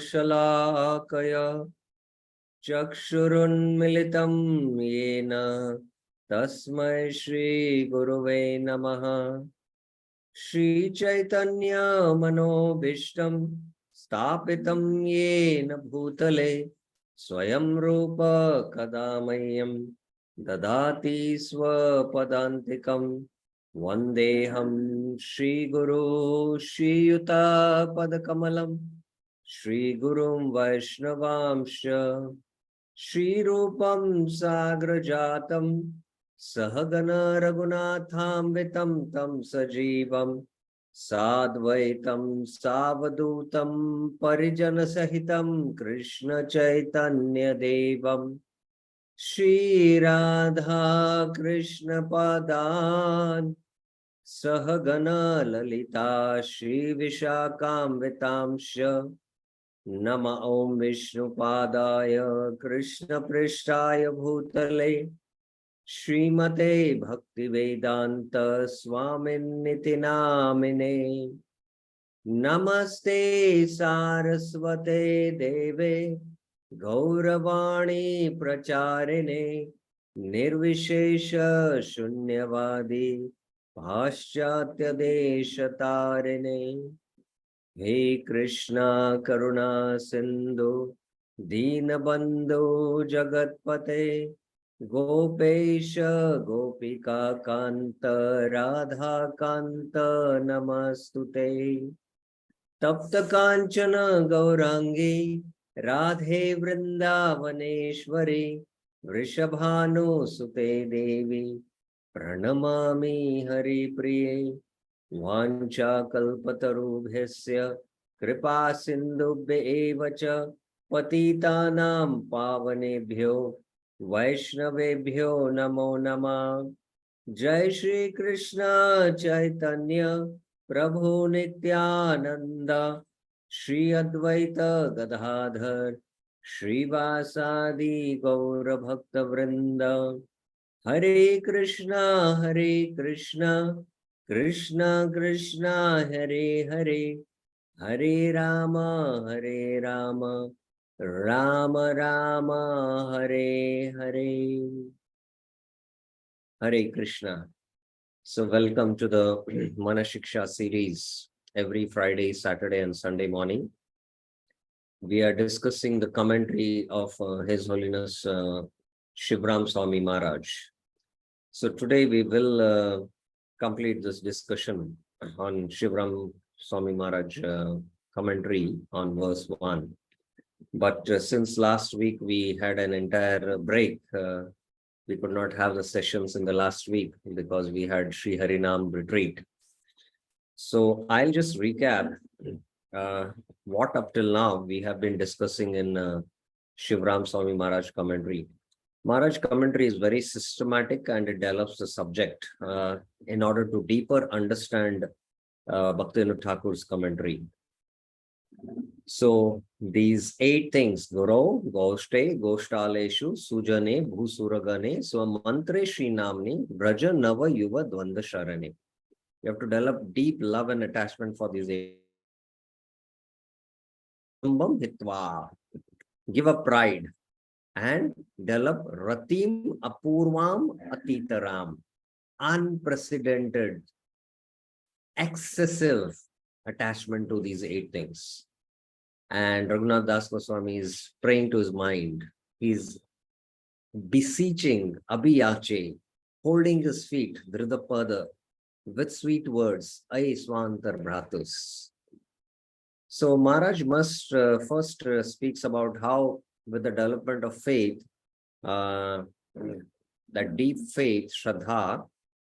शलाकया चक्षुरुन्मिलितं येन तस्मै श्रीगुरुवे नमः। श्रीचैतन्यमनोभीष्टं स्थापितं येन भूतले स्वयं रूप कदा मह्यं ददाति स्वपदान्तिकं। वन्देऽहं श्रीगुरो श्रीयुतापदकमलं श्रीगुरुं वैष्णवांश्च श्रीरूपं साग्रजातं सहगण रघुनाथान्वितं तं सजीवं साद्वैतं सावधूतं परिजनसहितं कृष्ण चैतन्यदेवं श्रीराधा कृष्ण पादान् सहगण ललिता श्रीविशाखान्वितांश्च नम ओं विष्णुपादाय कृष्णपृष्ठाय भूतले श्रीमते भक्तिवेदांत स्वामिन्निति नामिने। नमस्ते सारस्वते देवे गौरवाणी प्रचारिणे निर्विशेष शून्यवादी पाश्चात्य देशतारिणे। हे कृष्णा करुणा सिंधु दीनबंधु जगतपते गोपेश गोपिका कांत राधा कांत नमस्तुते। तप्त कांचन गौरांगी राधे वृंदावनेश्वरी वृषभानुसुते देवी प्रणमामि हरिप्रिये। वाञ्छाकल्पतरुभ्यस्य कृपा सिन्धुभ्य एव च पतितानां पावनेभ्यो वैष्णवेभ्यो नमो नमः। जय श्री कृष्ण चैतन्य प्रभु नित्यानंद श्री अद्वैत गदाधर श्रीवासादि गौर भक्त वृंद। हरे Krishna Krishna Krishna Hare Hare Hare Ram Ram Ram Hare Hare. Hare Krishna. So welcome to the Manah Shiksha series. Every Friday, Saturday and Sunday morning, we are discussing the commentary of His Holiness Shivram Swami Maharaj. So today we will complete this discussion on Shivram Swami Maharaj commentary on verse 1. But since last week we had an entire break, we could not have the sessions in the last week because we had Sri Harinam retreat. So I'll just recap what up till now we have been discussing in Shivram Swami Maharaj commentary. Maharaj commentary is very systematic and it develops the subject in order to deeper understand Bhaktivinoda Thakur's commentary. So these 8 things, Guru, Goshte, Goshtaleshu, Sujane, Bhusuragane, Swamantre Shri Namni, Braja Nava Yuva Dvanda Sharane. You have to develop deep love and attachment for these 8. Give up pride and develop Ratim Apurvam Atitaram, unprecedented, excessive attachment to these 8 things. And Raghunath Das Goswami is praying to his mind. He's beseeching Abhiyache, holding his feet, Dhridapada, with sweet words, Ay Swantar Bhratus. So Maharaj must first speaks about how with the development of faith, that deep faith, Shraddha,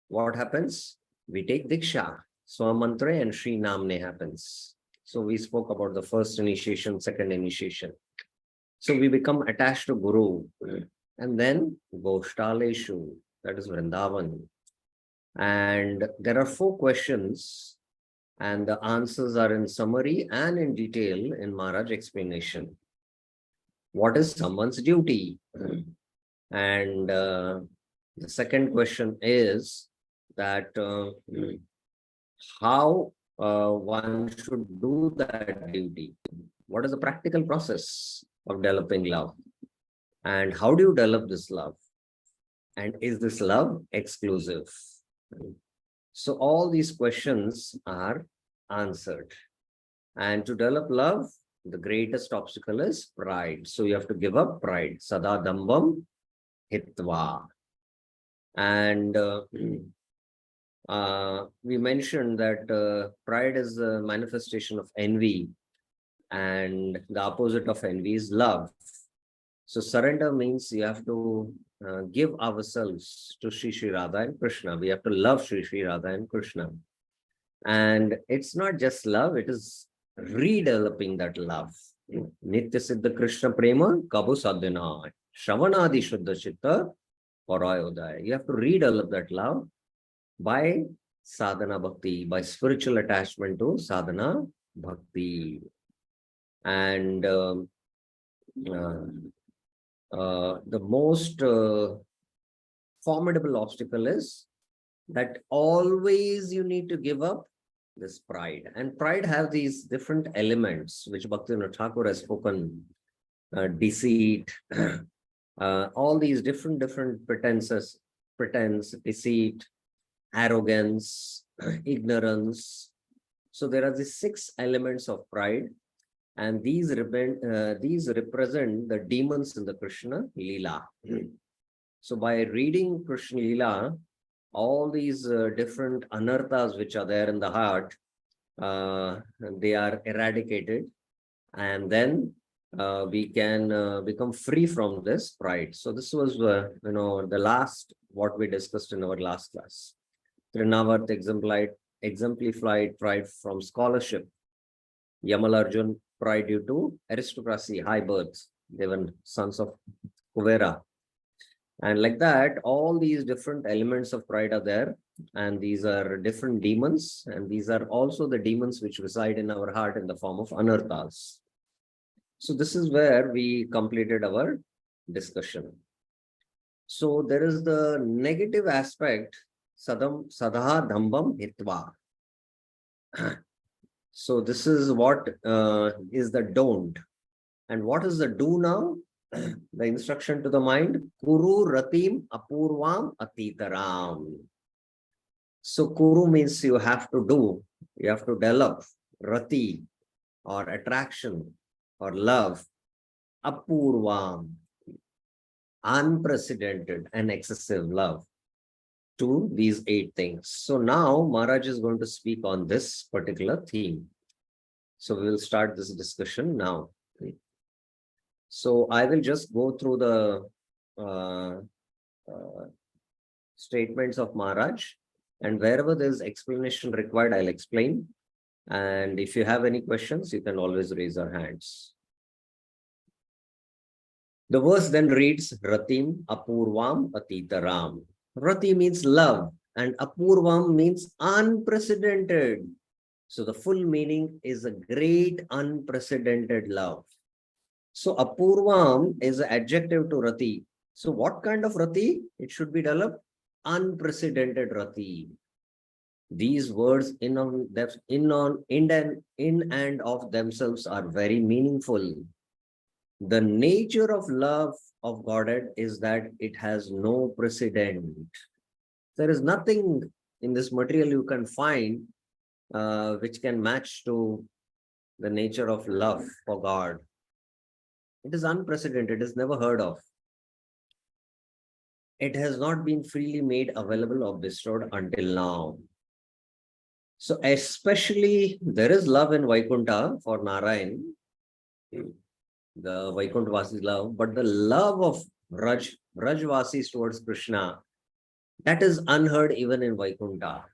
what happens? We take Diksha, Swamantra and Sri Namne happens. So we spoke about the first initiation, second initiation. So we become attached to Guru. And then Goshtaleshu, that is Vrindavan. And there are 4 questions and the answers are in summary and in detail in Maharaj explanation. What is someone's duty? And the second question is that how one should do that duty? What is the practical process of developing love? And how do you develop this love? And is this love exclusive? So all these questions are answered. And to develop love, the greatest obstacle is pride. So you have to give up pride. Sada dambam hitva. And we mentioned that pride is a manifestation of envy, and the opposite of envy is love. So surrender means you have to give ourselves to Shri Radha and Krishna. We have to love Shri Radha and Krishna. And it's not just love, it is redeveloping that love. Nitya Siddha Krishna Prema Kabu Sadhana Shravanadi Shuddha Chitta Parayodaya. You have to redevelop that love by sadhana bhakti, by spiritual attachment to sadhana bhakti. And the most formidable obstacle is that always you need to give up this pride. And pride have these different elements which Bhaktivinoda Thakur has spoken, deceit, all these different pretense, deceit, arrogance, ignorance. So there are these 6 elements of pride, and these represent the demons in the Krishna Leela. So by reading Krishna Leela, all these different anarthas which are there in the heart, they are eradicated, and then we can become free from this pride. So this was, the last what we discussed in our last class. Trinavarth exemplified pride from scholarship. Yamalarjun, pride due to aristocracy, high birth. They were sons of Kuvera. And like that, all these different elements of pride are there. And these are different demons. And these are also the demons which reside in our heart in the form of anarthas. So this is where we completed our discussion. So there is the negative aspect, sadha dhambam hitva. So this is what is the don't. And what is the do now? The instruction to the mind, Kuru Ratim Apurvam Atitaram. So Kuru means you have to do, you have to develop Rati or attraction or love, Apurvam, unprecedented and excessive love to these 8 things. So now Maharaj is going to speak on this particular theme. So we will start this discussion now. So I will just go through the statements of Maharaj, and wherever there is explanation required, I'll explain. And if you have any questions, you can always raise your hands. The verse then reads, Ratim Apurvam Atitaram. Rati means love, and Apurvam means unprecedented. So the full meaning is a great unprecedented love. So Apurvam is an adjective to Rati. So what kind of Rati? It should be developed unprecedented Rati. These words in and of themselves are very meaningful. The nature of love of Godhead is that it has no precedent. There is nothing in this material you can find which can match to the nature of love for God. It is unprecedented, it is never heard of. It has not been freely made available or bestowed until now. So especially there is love in Vaikuntha for Narayan, the Vaikuntha-Vasi's love, but the love of Braj-Vasis towards Krishna, that is unheard even in Vaikuntha.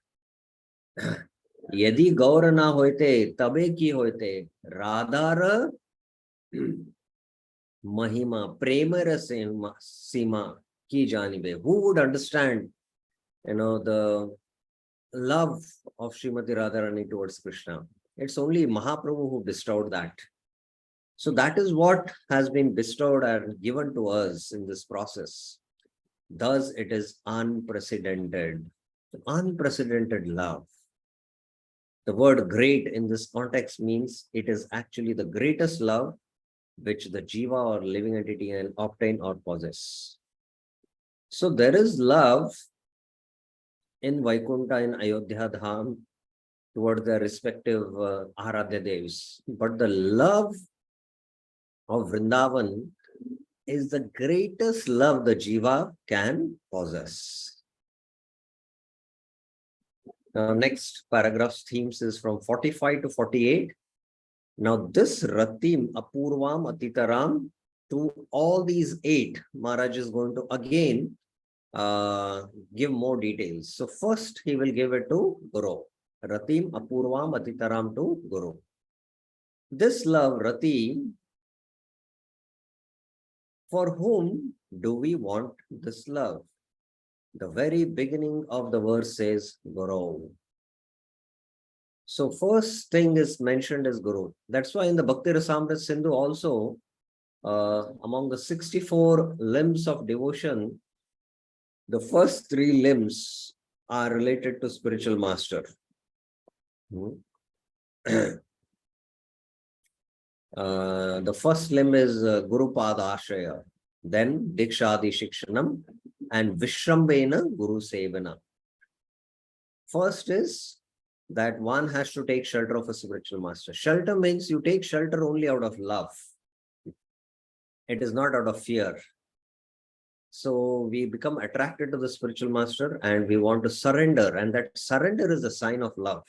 Yadi gaura na hoite, tabe ki hoite, radhara mahima, premara sima ki janibe. Who would understand, the love of Srimati Radharani towards Krishna? It's only Mahaprabhu who bestowed that. So that is what has been bestowed and given to us in this process. Thus, it is unprecedented love. The word great in this context means it is actually the greatest love which the jiva or living entity can obtain or possess. So there is love in Vaikunta, in Ayodhya Dham, toward their respective Aradhya Devs. But the love of Vrindavan is the greatest love the jiva can possess. Now, next paragraph's themes is from 45 to 48. Now, this Ratim, Apurvam, Atitaram, to all these 8, Maharaj is going to again give more details. So, first he will give it to Guru. Ratim, Apurvam, Atitaram to Guru. This love, Ratim, for whom do we want this love? The very beginning of the verse says Guru. So first thing is mentioned as Guru. That's why in the Bhakti Rasamrita Sindhu also, among the 64 limbs of devotion, the first 3 limbs are related to spiritual master. The first limb is Guru Pada Ashraya, then Dikshadi Shikshanam, and Vishrambena Guru Sevana. First is that one has to take shelter of a spiritual master. Shelter means you take shelter only out of love. It is not out of fear. So we become attracted to the spiritual master and we want to surrender, and that surrender is a sign of love.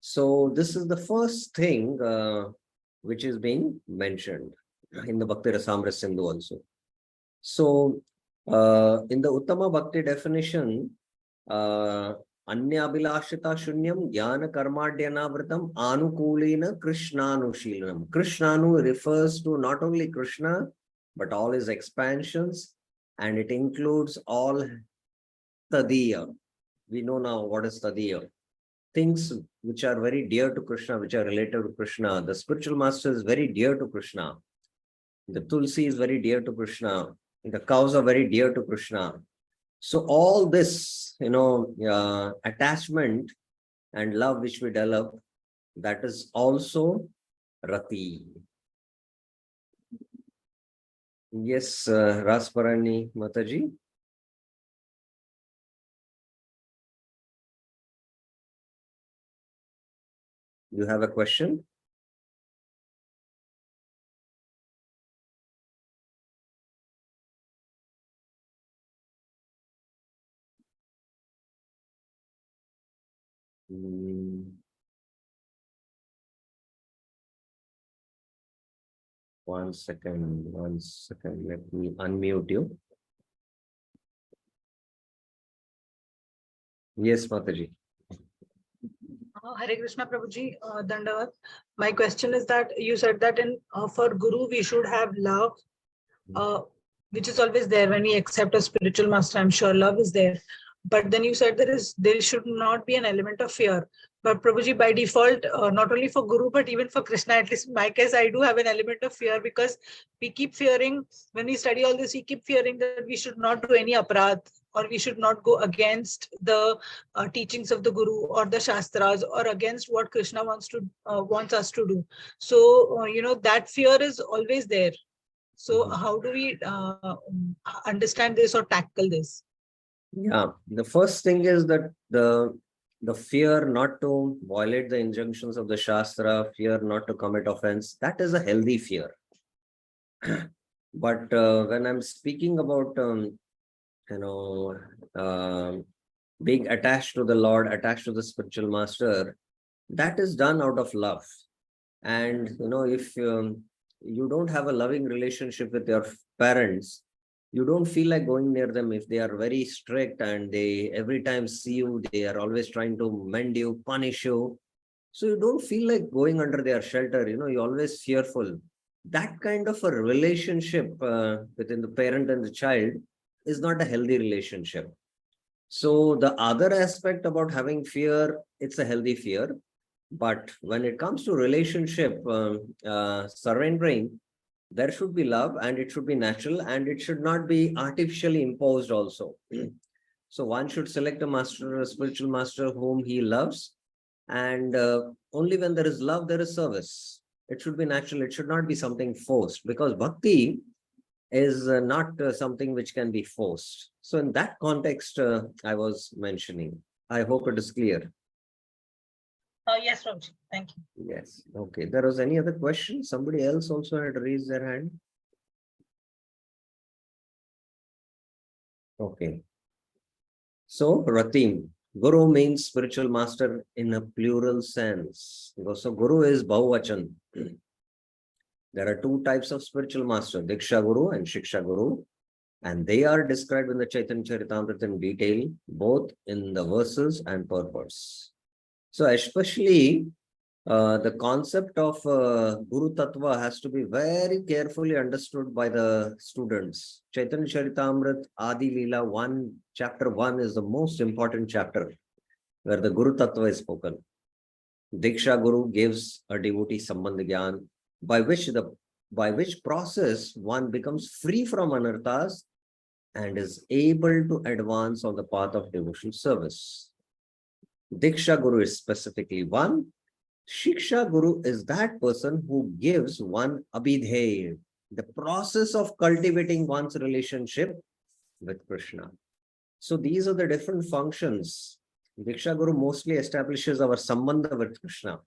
So this is the first thing which is being mentioned in the Bhakti Rasamrita Sindhu also. So in the Uttama Bhakti definition, Anya Abhilashita Shunyam Jnana Karmadhyanavritam Anukulina Krishnanushilanam. Krishnanu refers to not only Krishna, but all his expansions, and it includes all Tadiya. We know now what is Tadiya. Things which are very dear to Krishna, which are related to Krishna. The spiritual master is very dear to Krishna. The Tulsi is very dear to Krishna. The cows are very dear to Krishna. So all this, attachment and love which we develop, that is also Rati. Yes, Rasparani Mataji. You have a question? One second. Let me unmute you. Yes, Mataji. Hare Krishna Prabhuji, Dandavat. My question is that you said that for Guru we should have love, which is always there when we accept a spiritual master. I'm sure love is there, but then you said there should not be an element of fear. But Prabhuji, by default, not only for Guru but even for Krishna, at least in my case, I do have an element of fear, because we keep fearing, when we study all this, we keep fearing that we should not do any aparadh, or we should not go against the teachings of the Guru or the Shastras, or against what Krishna wants us to do. So, that fear is always there. So how do we understand this or tackle this? Yeah, the first thing is that the fear not to violate the injunctions of the Shastra, fear not to commit offense, that is a healthy fear. But when I'm speaking about being attached to the Lord, attached to the spiritual master, that is done out of love. And if you don't have a loving relationship with your parents, you don't feel like going near them if they are very strict and they every time see you, they are always trying to mend you, punish you. So you don't feel like going under their shelter, you're always fearful. That kind of a relationship within the parent and the child is not a healthy relationship. So the other aspect about having fear, it's a healthy fear. But when it comes to relationship, surrendering, there should be love, and it should be natural, and it should not be artificially imposed also. So one should select a master, a spiritual master whom he loves, And only when there is love, there is service. It should be natural. It should not be something forced, because bhakti is not something which can be forced. So in that context, I was mentioning. I hope it is clear. Yes, Ramji. Thank you. Yes. Okay. There was any other question? Somebody else also had raised their hand. Okay. So Ratim, Guru means spiritual master in a plural sense. So Guru is Bahuvachan. There are two types of spiritual master, Diksha Guru and Shiksha Guru. And they are described in the Chaitanya Charitamrita in detail, both in the verses and purpose. So especially the concept of Guru Tattva has to be very carefully understood by the students. Chaitanya Charitamrita Adi Leela 1, chapter 1 is the most important chapter where the Guru Tattva is spoken. Diksha Guru gives a devotee Sambandh Gyan, by which process one becomes free from anarthas and is able to advance on the path of devotional service. Diksha Guru is specifically one. Shiksha Guru is that person who gives one abhidheya, the process of cultivating one's relationship with Krishna. So these are the different functions. Diksha Guru mostly establishes our sambandha with Krishna.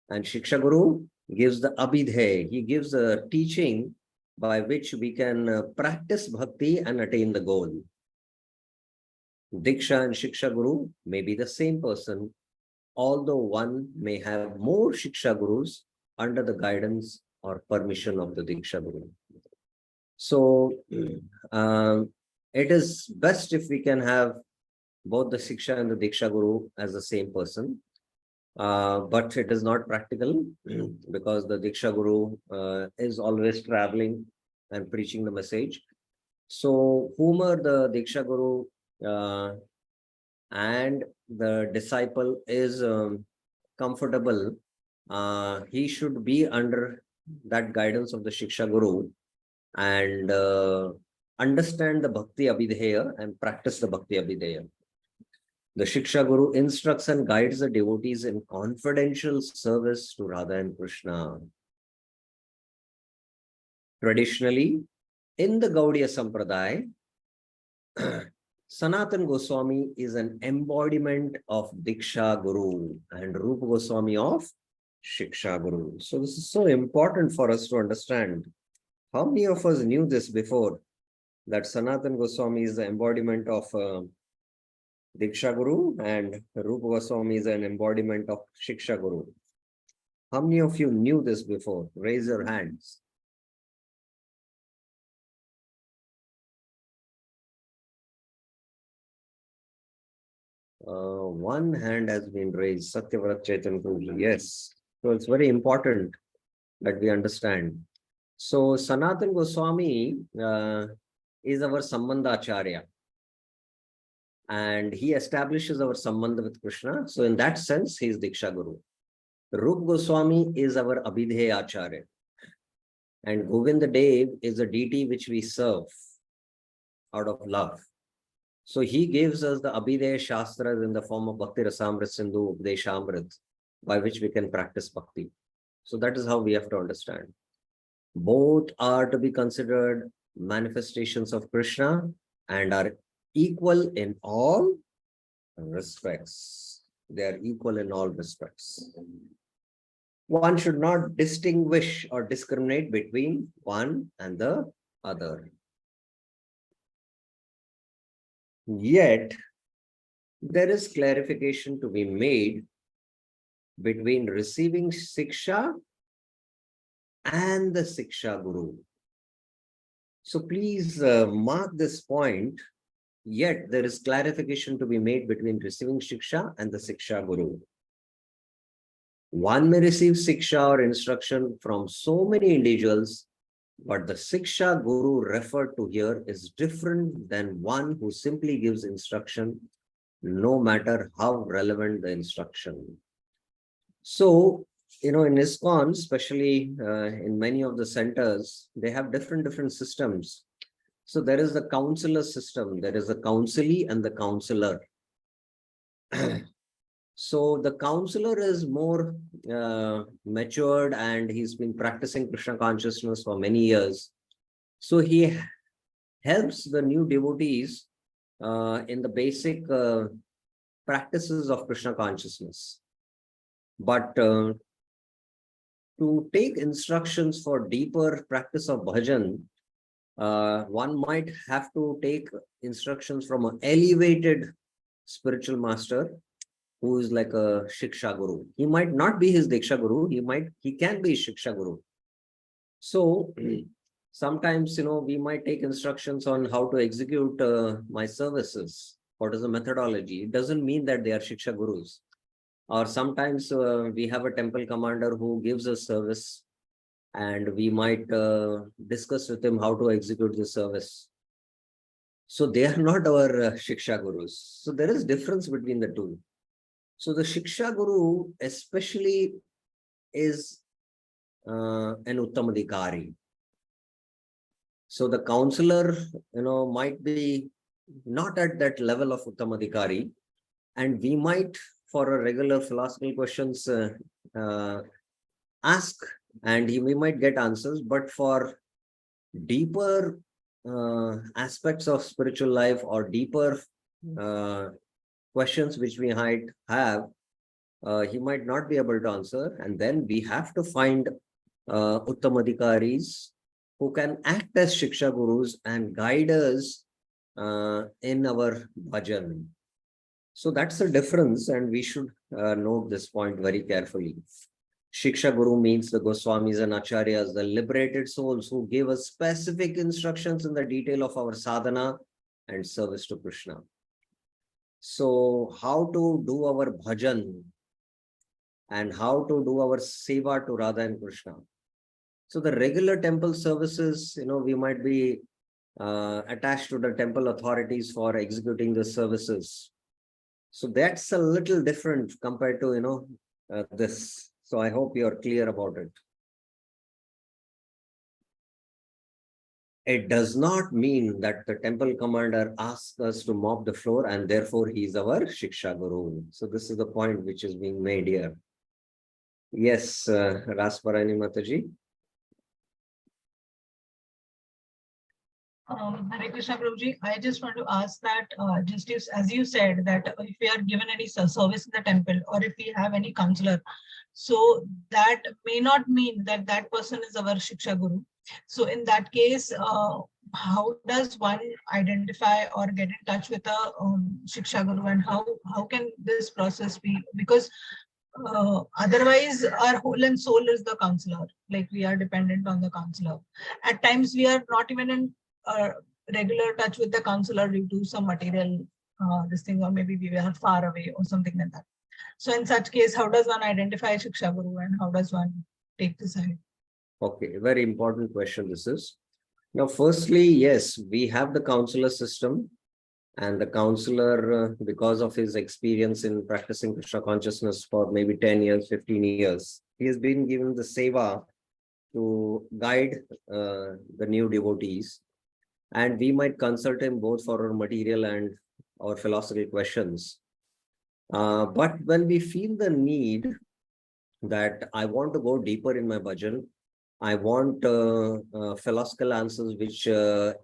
And Shiksha Guru gives the abhidheya. He gives a teaching by which we can practice bhakti and attain the goal. Diksha and Shiksha Guru may be the same person, although one may have more Shiksha Gurus under the guidance or permission of the Diksha Guru. So it is best if we can have both the Shiksha and the Diksha Guru as the same person. But it is not practical because the Diksha Guru is always traveling and preaching the message. So whomever the Diksha Guru and the disciple is comfortable, he should be under that guidance of the Shiksha Guru and understand the Bhakti Abhidheya and practice the Bhakti Abhidheya. The Shiksha Guru instructs and guides the devotees in confidential service to Radha and Krishna. Traditionally, in the Gaudiya Sampradaya, Sanatan Goswami is an embodiment of Diksha Guru and Rupa Goswami of Shiksha Guru. So this is so important for us to understand. How many of us knew this before, that Sanatan Goswami is the embodiment of Diksha Guru and Rupa Goswami is an embodiment of Shiksha Guru? How many of you knew this before? Raise your hands. One hand has been raised, Satyavrat Chaitanya Prabhu. Yes. So it's very important that we understand. So Sanatan Goswami is our Sambandha Acharya. And he establishes our Sambandha with Krishna. So in that sense, he is Diksha Guru. Rup Goswami is our Abhidheya Acharya. And Govinda Dev is a deity which we serve out of love. So he gives us the Abhideya Shastras in the form of Bhakti Rasamrit Sindhu, Updeshamrit, by which we can practice bhakti. So that is how we have to understand. Both are to be considered manifestations of Krishna and are equal in all respects. They are equal in all respects. One should not distinguish or discriminate between one and the other. Yet, there is clarification to be made between receiving Siksha and the Siksha Guru. So please mark this point. Yet, there is clarification to be made between receiving Siksha and the Siksha Guru. One may receive Siksha or instruction from so many individuals, but the Siksha Guru referred to here is different than one who simply gives instruction, no matter how relevant the instruction. So, in ISKCON, especially in many of the centers, they have different systems. So there is the counselor system, there is the counselee and the counselor. So the counselor is more matured, and he's been practicing Krishna consciousness for many years. So he helps the new devotees in the basic practices of Krishna consciousness. But to take instructions for deeper practice of bhajan, one might have to take instructions from an elevated spiritual master who is like a Shiksha Guru. He might not be his Diksha Guru, he can be Shiksha Guru. So sometimes, we might take instructions on how to execute my services. What is the methodology? It doesn't mean that they are Shiksha Gurus. Or sometimes we have a temple commander who gives us service, and we might discuss with him how to execute the service. So they are not our Shiksha Gurus. So there is difference between the two. So the Shiksha Guru especially is an Uttamadhikari. So the counselor, might be not at that level of Uttamadhikari, and we might, for a regular philosophical questions, ask, and we might get answers. But for deeper aspects of spiritual life, or deeper questions which we might have, he might not be able to answer. And then we have to find Uttamadhikaris who can act as Shiksha Gurus and guide us in our bhajan. So that's the difference, and we should note this point very carefully. Shiksha Guru means the Goswamis and Acharyas, the liberated souls who give us specific instructions in the detail of our sadhana and service to Krishna. So how to do our bhajan and how to do our seva to Radha and Krishna. So the regular temple services, we might be attached to the temple authorities for executing the services. So that's a little different compared to, this. So I hope you're clear about it. It does not mean that the temple commander asks us to mop the floor and therefore he is our Shiksha Guru. So this is the point which is being made here. Yes, Rasparani Mataji. Hare Krishna Prabhuji, I just want to ask that, just as you said, that if we are given any service in the temple, or if we have any counselor, so that may not mean that that person is our Shiksha Guru. So in that case, how does one identify or get in touch with a Shiksha Guru, and how can this process be? Because otherwise our whole and soul is the counselor, like we are dependent on the counselor. At times we are not even in regular touch with the counselor due to some material this thing, or maybe we are far away or something like that. So in such case, how does one identify Shiksha Guru, and how does one take this ahead? Okay, very important question this is. Now, firstly, yes, we have the counselor system, and the counselor, because of his experience in practicing Krishna consciousness for maybe 10 years, 15 years, he has been given the seva to guide the new devotees. And we might consult him both for our material and our philosophical questions. But when we feel the need that I want to go deeper in my bhajan, I want philosophical answers which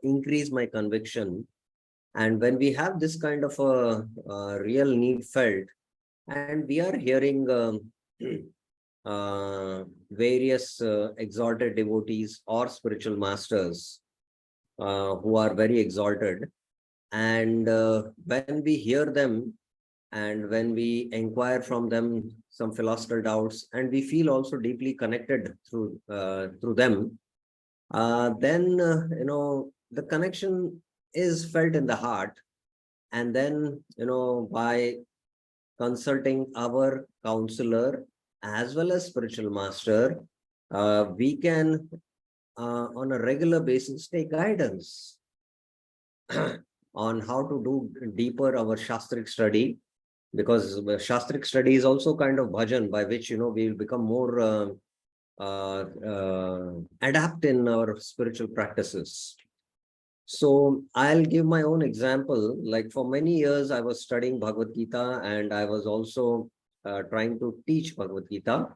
increase my conviction. And when we have this kind of a real need felt, and we are hearing various exalted devotees or spiritual masters who are very exalted, and when we hear them, and when we inquire from them some philosophical doubts, and we feel also deeply connected through them, then the connection is felt in the heart. And then by consulting our counselor as well as spiritual master, we can on a regular basis take guidance on how to do deeper our shastric study, because shastric study is also kind of bhajan by which we will become more adapt in our spiritual practices. So I'll give my own example. Like for many years, I was studying Bhagavad Gita, and I was also trying to teach Bhagavad Gita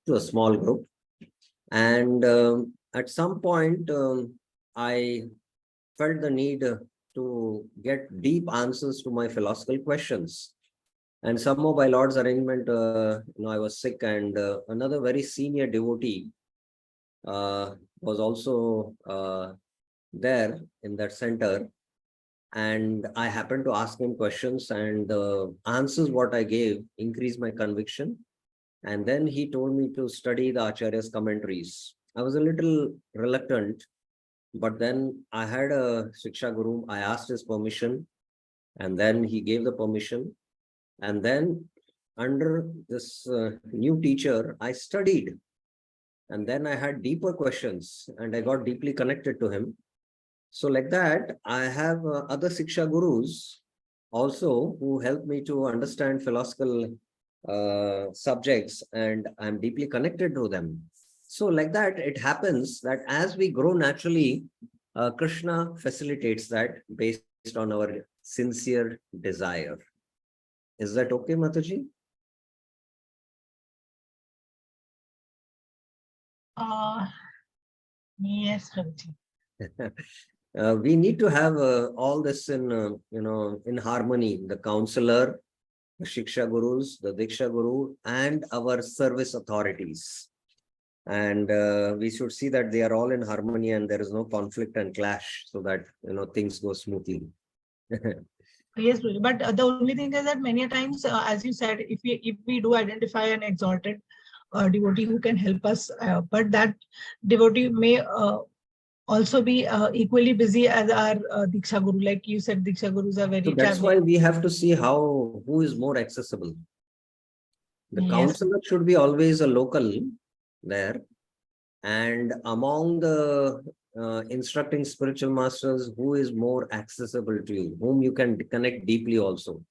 to a small group. And at some point, I felt the need to get deep answers to my philosophical questions. And somehow by Lord's arrangement, I was sick, and another very senior devotee was also there in that center. And I happened to ask him questions, and the answers what I gave increased my conviction. And then he told me to study the Acharya's commentaries. I was a little reluctant, but then I had a Shiksha Guru. I asked his permission, and then he gave the permission. And then under this new teacher, I studied. And then I had deeper questions, and I got deeply connected to him. So like that, I have other Siksha Gurus also who help me to understand philosophical subjects, and I'm deeply connected to them. So like that, it happens that as we grow naturally, Krishna facilitates that based on our sincere desire. Is that okay, Mataji? Yes, Prabhuji. We need to have all this in in harmony. The counselor, the Shiksha Gurus, the Diksha Guru, and our service authorities. And we should see that they are all in harmony and there is no conflict and clash, so that things go smoothly. Yes, Prabhuji. But the only thing is that many times, as you said, if we do identify an exalted devotee who can help us, but that devotee may also be equally busy as our Diksha Guru. Like you said, Diksha Gurus are So very that's why traveling. we have to see who is more accessible. The Yes. counselor should be always a local there. And among the instructing spiritual masters, who is more accessible to you, whom you can connect deeply also.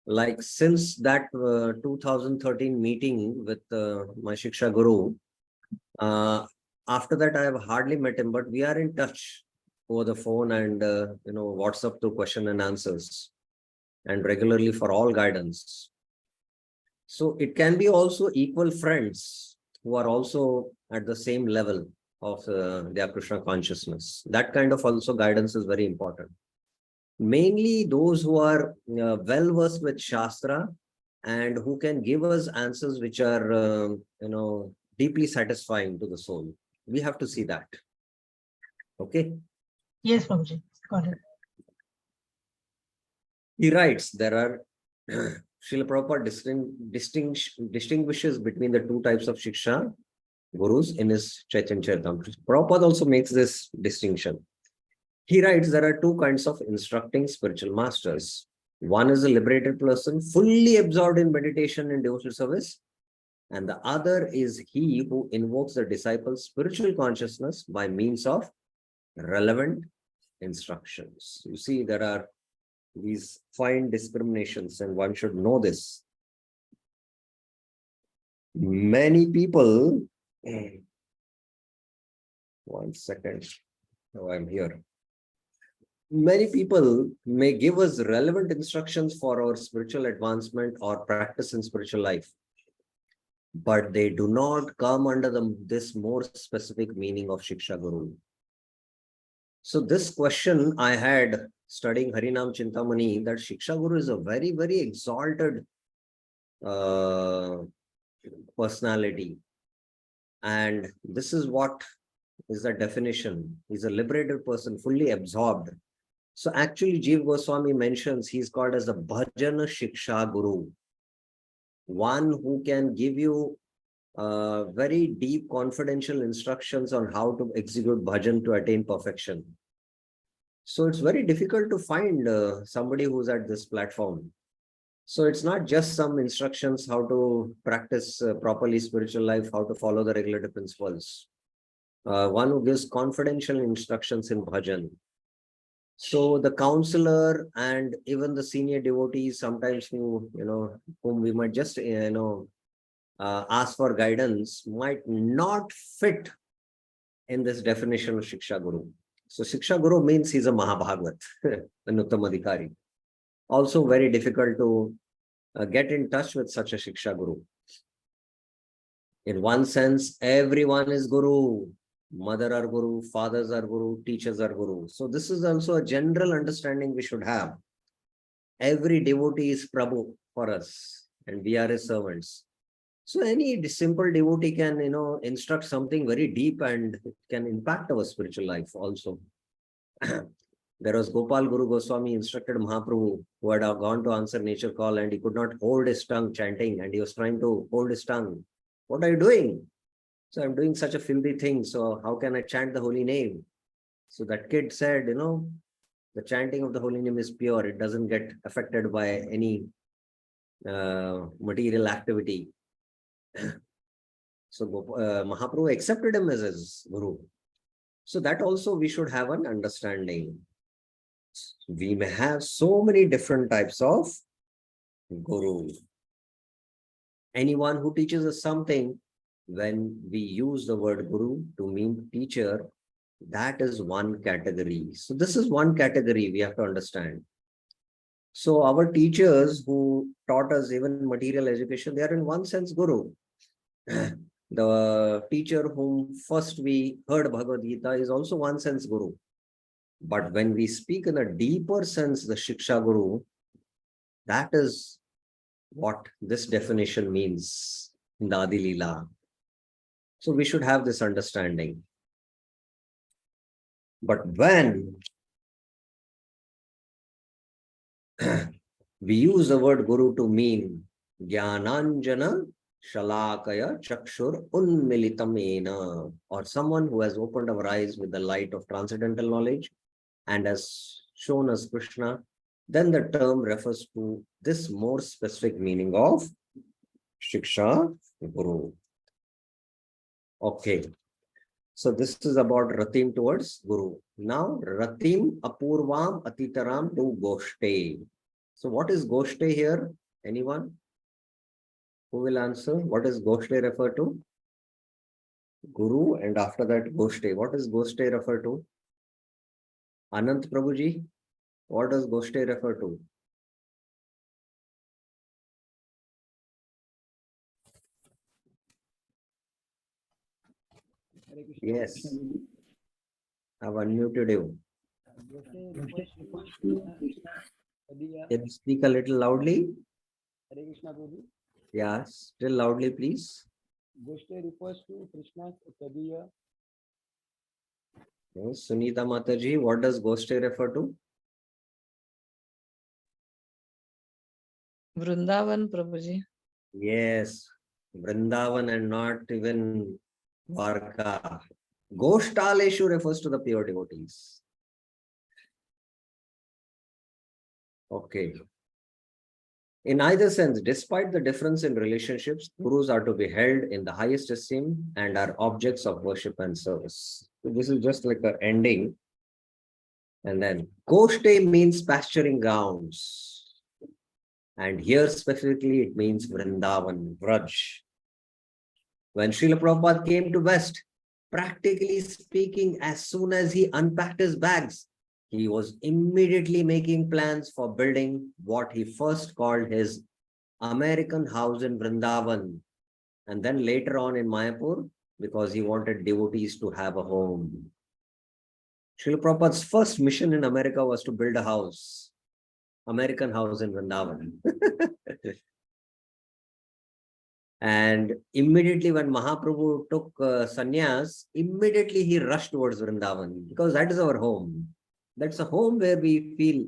Like since that 2013 meeting with my Shiksha Guru, after that I have hardly met him, but we are in touch over the phone and WhatsApp to question and answers, and regularly for all guidance. So it can be also equal friends who are also at the same level of their Krishna consciousness. That kind of also guidance is very important. Mainly those who are well versed with Shastra and who can give us answers which are, deeply satisfying to the soul. We have to see that. Okay. Yes, Prabhuji. Got it. He writes there are Srila Prabhupada distinguishes between the two types of Shiksha Gurus in his Chaitanya Charitamrita. Prabhupada also makes this distinction. He writes there are two kinds of instructing spiritual masters. One is a liberated person, fully absorbed in meditation and devotional service. And the other is he who invokes the disciple's spiritual consciousness by means of relevant instructions. You see, there are these fine discriminations, and one should know this. Many people, one second, oh, I'm here. Many people may give us relevant instructions for our spiritual advancement or practice in spiritual life, but they do not come under this more specific meaning of Shiksha Guru. So this question I had studying Harinam Chintamani, that Shiksha Guru is a very, very exalted personality. And this is what is the definition. He's a liberated person, fully absorbed. So actually, Jiva Goswami mentions he's called as a Bhajana Shiksha Guru, one who can give you very deep confidential instructions on how to execute bhajan to attain perfection. So it's very difficult to find somebody who's at this platform. So it's not just some instructions how to practice properly spiritual life, how to follow the regulative principles. One who gives confidential instructions in bhajan. So the counselor and even the senior devotees, sometimes whom we might just ask for guidance, might not fit in this definition of Shiksha Guru. So Shiksha Guru means he's a Mahabhagavat, an Uttam Adhikari. Also very difficult to get in touch with such a Shiksha Guru. In one sense, everyone is Guru. Mother are Guru, fathers are Guru, teachers are Guru. So this is also a general understanding we should have. Every devotee is Prabhu for us, and we are his servants. So any simple devotee can, instruct something very deep and it can impact our spiritual life also. There was Gopal Guru Goswami instructed Mahaprabhu, who had gone to answer nature call and he could not hold his tongue chanting and he was trying to hold his tongue. What are you doing? So I'm doing such a filthy thing. So how can I chant the holy name? So that kid said, the chanting of the holy name is pure. It doesn't get affected by any material activity. So Mahaprabhu accepted him as his guru. So that also we should have an understanding. We may have so many different types of guru. Anyone who teaches us something, when we use the word guru to mean teacher, that is one category. So this is one category we have to understand. So our teachers who taught us even material education, they are in one sense guru. The teacher whom first we heard Bhagavad Gita is also one sense guru. But when we speak in a deeper sense, the Shiksha Guru, that is what this definition means in the Adi Leela. So we should have this understanding. But when we use the word guru to mean Jnananjana Shalakaya Chakshur Unmilitamena, or someone who has opened our eyes with the light of transcendental knowledge and has shown us Krishna, then the term refers to this more specific meaning of Shiksha Guru. Okay. So this is about Ratim towards Guru. Now, Ratim Apurvam Atitaram to Goshte. So what is Goshte here? Anyone? Who will answer? What does Goshte refer to? Guru, and after that Goshte. What does Goshte refer to? Anant Prabhuji, what does Goshte refer to? Yes, I've unmuted you. Can you speak a little loudly? Hare Krishna Prabhu. Yeah, still loudly, please. Goshte refers to Krishna's Tadiya. Yes, Sunita Mataji, what does Goshte refer to? Vrindavan, Prabhuji. Yes, Vrindavan and not even Varka. Goshtaleshu refers to the pure devotees. Okay. In either sense, despite the difference in relationships, gurus are to be held in the highest esteem and are objects of worship and service. So this is just like an ending. And then Goshte means pasturing grounds. And here specifically it means Vrindavan, Vraj. When Srila Prabhupada came to West, practically speaking, as soon as he unpacked his bags, he was immediately making plans for building what he first called his American house in Vrindavan. And then later on in Mayapur, because he wanted devotees to have a home. Srila Prabhupada's first mission in America was to build a house, American house in Vrindavan. And immediately when Mahaprabhu took sannyas, immediately he rushed towards Vrindavan because that is our home. That's a home where we feel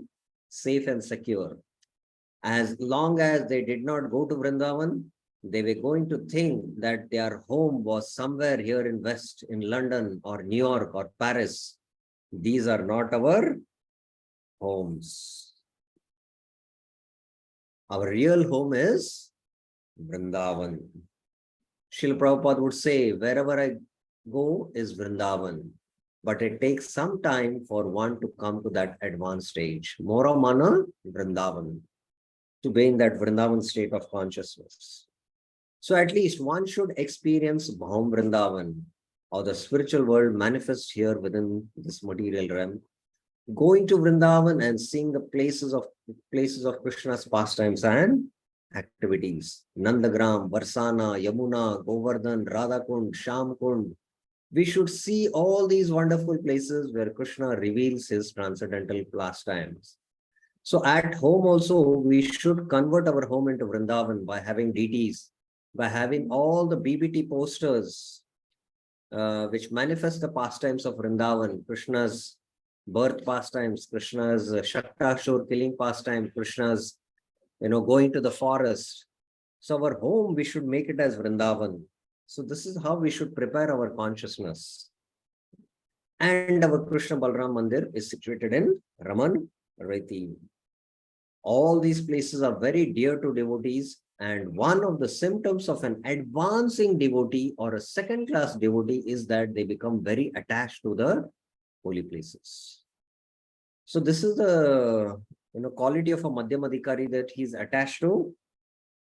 safe and secure. As long as they did not go to Vrindavan, they were going to think that their home was somewhere here in West, in London or New York or Paris. These are not our homes. Our real home is Vrindavan. Srila Prabhupada would say, wherever I go is Vrindavan. But it takes some time for one to come to that advanced stage. Mora Mana Vrindavan. To be in that Vrindavan state of consciousness. So at least one should experience Bhaum Vrindavan, or the spiritual world manifest here within this material realm. Going to Vrindavan and seeing the places of Krishna's pastimes and activities. Nandagram, Varsana, Yamuna, Govardhan, Radhakund, Shamkund. We should see all these wonderful places where Krishna reveals his transcendental pastimes. So at home also, we should convert our home into Vrindavan by having deities, by having all the BBT posters, which manifest the pastimes of Vrindavan, Krishna's birth pastimes, Krishna's Shaktashur killing pastime, Krishna's, going to the forest. So our home, we should make it as Vrindavan. So this is how we should prepare our consciousness. And our Krishna Balram Mandir is situated in Raman Reti. All these places are very dear to devotees, and one of the symptoms of an advancing devotee or a second-class devotee is that they become very attached to the holy places. So this is the quality of a Madhyamadikari, that he's attached to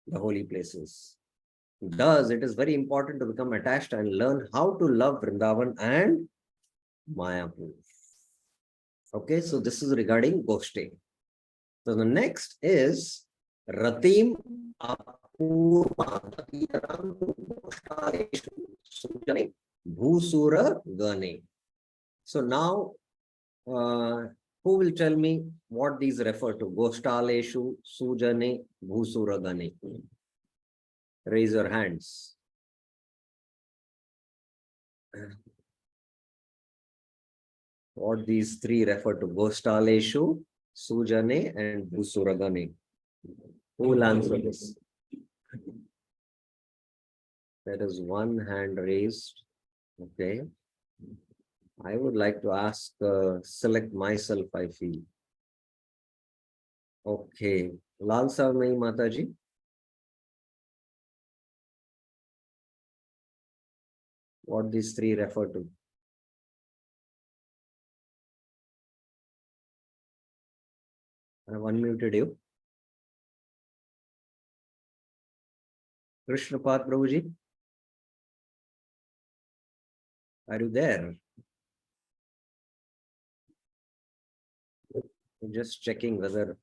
the holy places. Thus, it is very important to become attached and learn how to love Vrindavan and Mayapur. Okay, so this is regarding Goshte. So the next is Ratim Bhusura Gane. So now, who will tell me what these refer to? Goshtaleshu Sujane Bhusura Gane. Raise your hands. What these three refer to? Goshtaleshu, Sujane, and Bhusuragane. Who will answer this? There is one hand raised. Okay. I would like to ask, select myself, I feel. Okay. Lal Savnai Mataji. What these three refer to? I have unmuted you. Krishnapat Prabhuji. Are you there? I'm just checking whether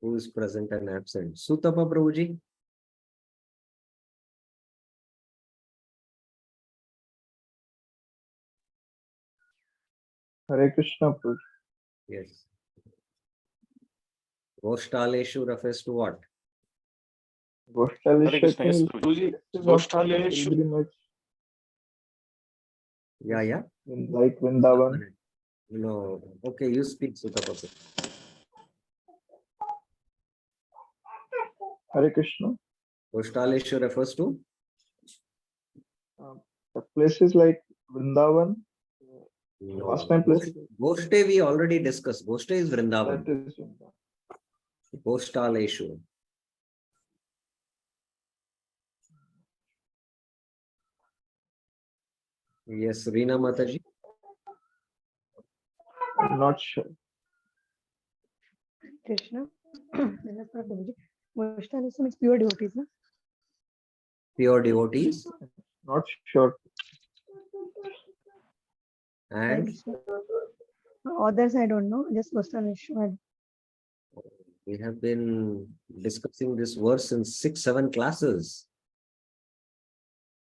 who is present and absent. Sutapa Prabhuji. Hare Krishna, Prabhu. Yes. Goshtaleshu refers to what? Hare Krishna, yes, Prabhuji. Goshtaleshu. Pilgrimage Yeah. in like Vrindavan. No. Okay, you speak, Sutapa. Hare Krishna. Goshtaleshu refers to? The places like Vrindavan, No. last time places, Goshte we already discussed. Goshte is Vrindavan. that is Vrindavan. Goshtaleshu. Yes, Reena Mataji. I'm not sure. Krishna. Goshtaleshu means pure devotees, no? Pure devotees. Not sure. And Others I don't know, just Goshtaleshu. we have been discussing this verse in 6-7 classes.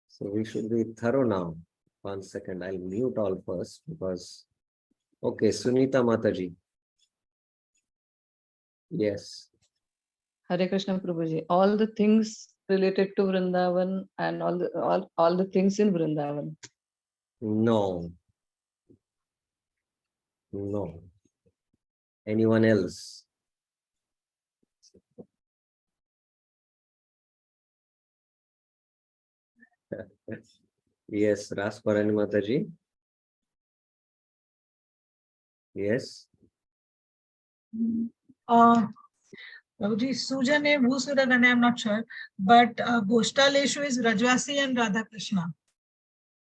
So we should be thorough now. 1 second, I'll mute all first because. Okay, Sunita Mataji. Yes. Hare Krishna Prabhuji. All the things related to Vrindavan and all the things in Vrindavan. No. Anyone else? Yes, Rasparani Mataji. Yes. Prabhuji, Sujane, Bhusuragane, I'm not sure, but Goshtaleshu is Rajvasi and Radha Krishna.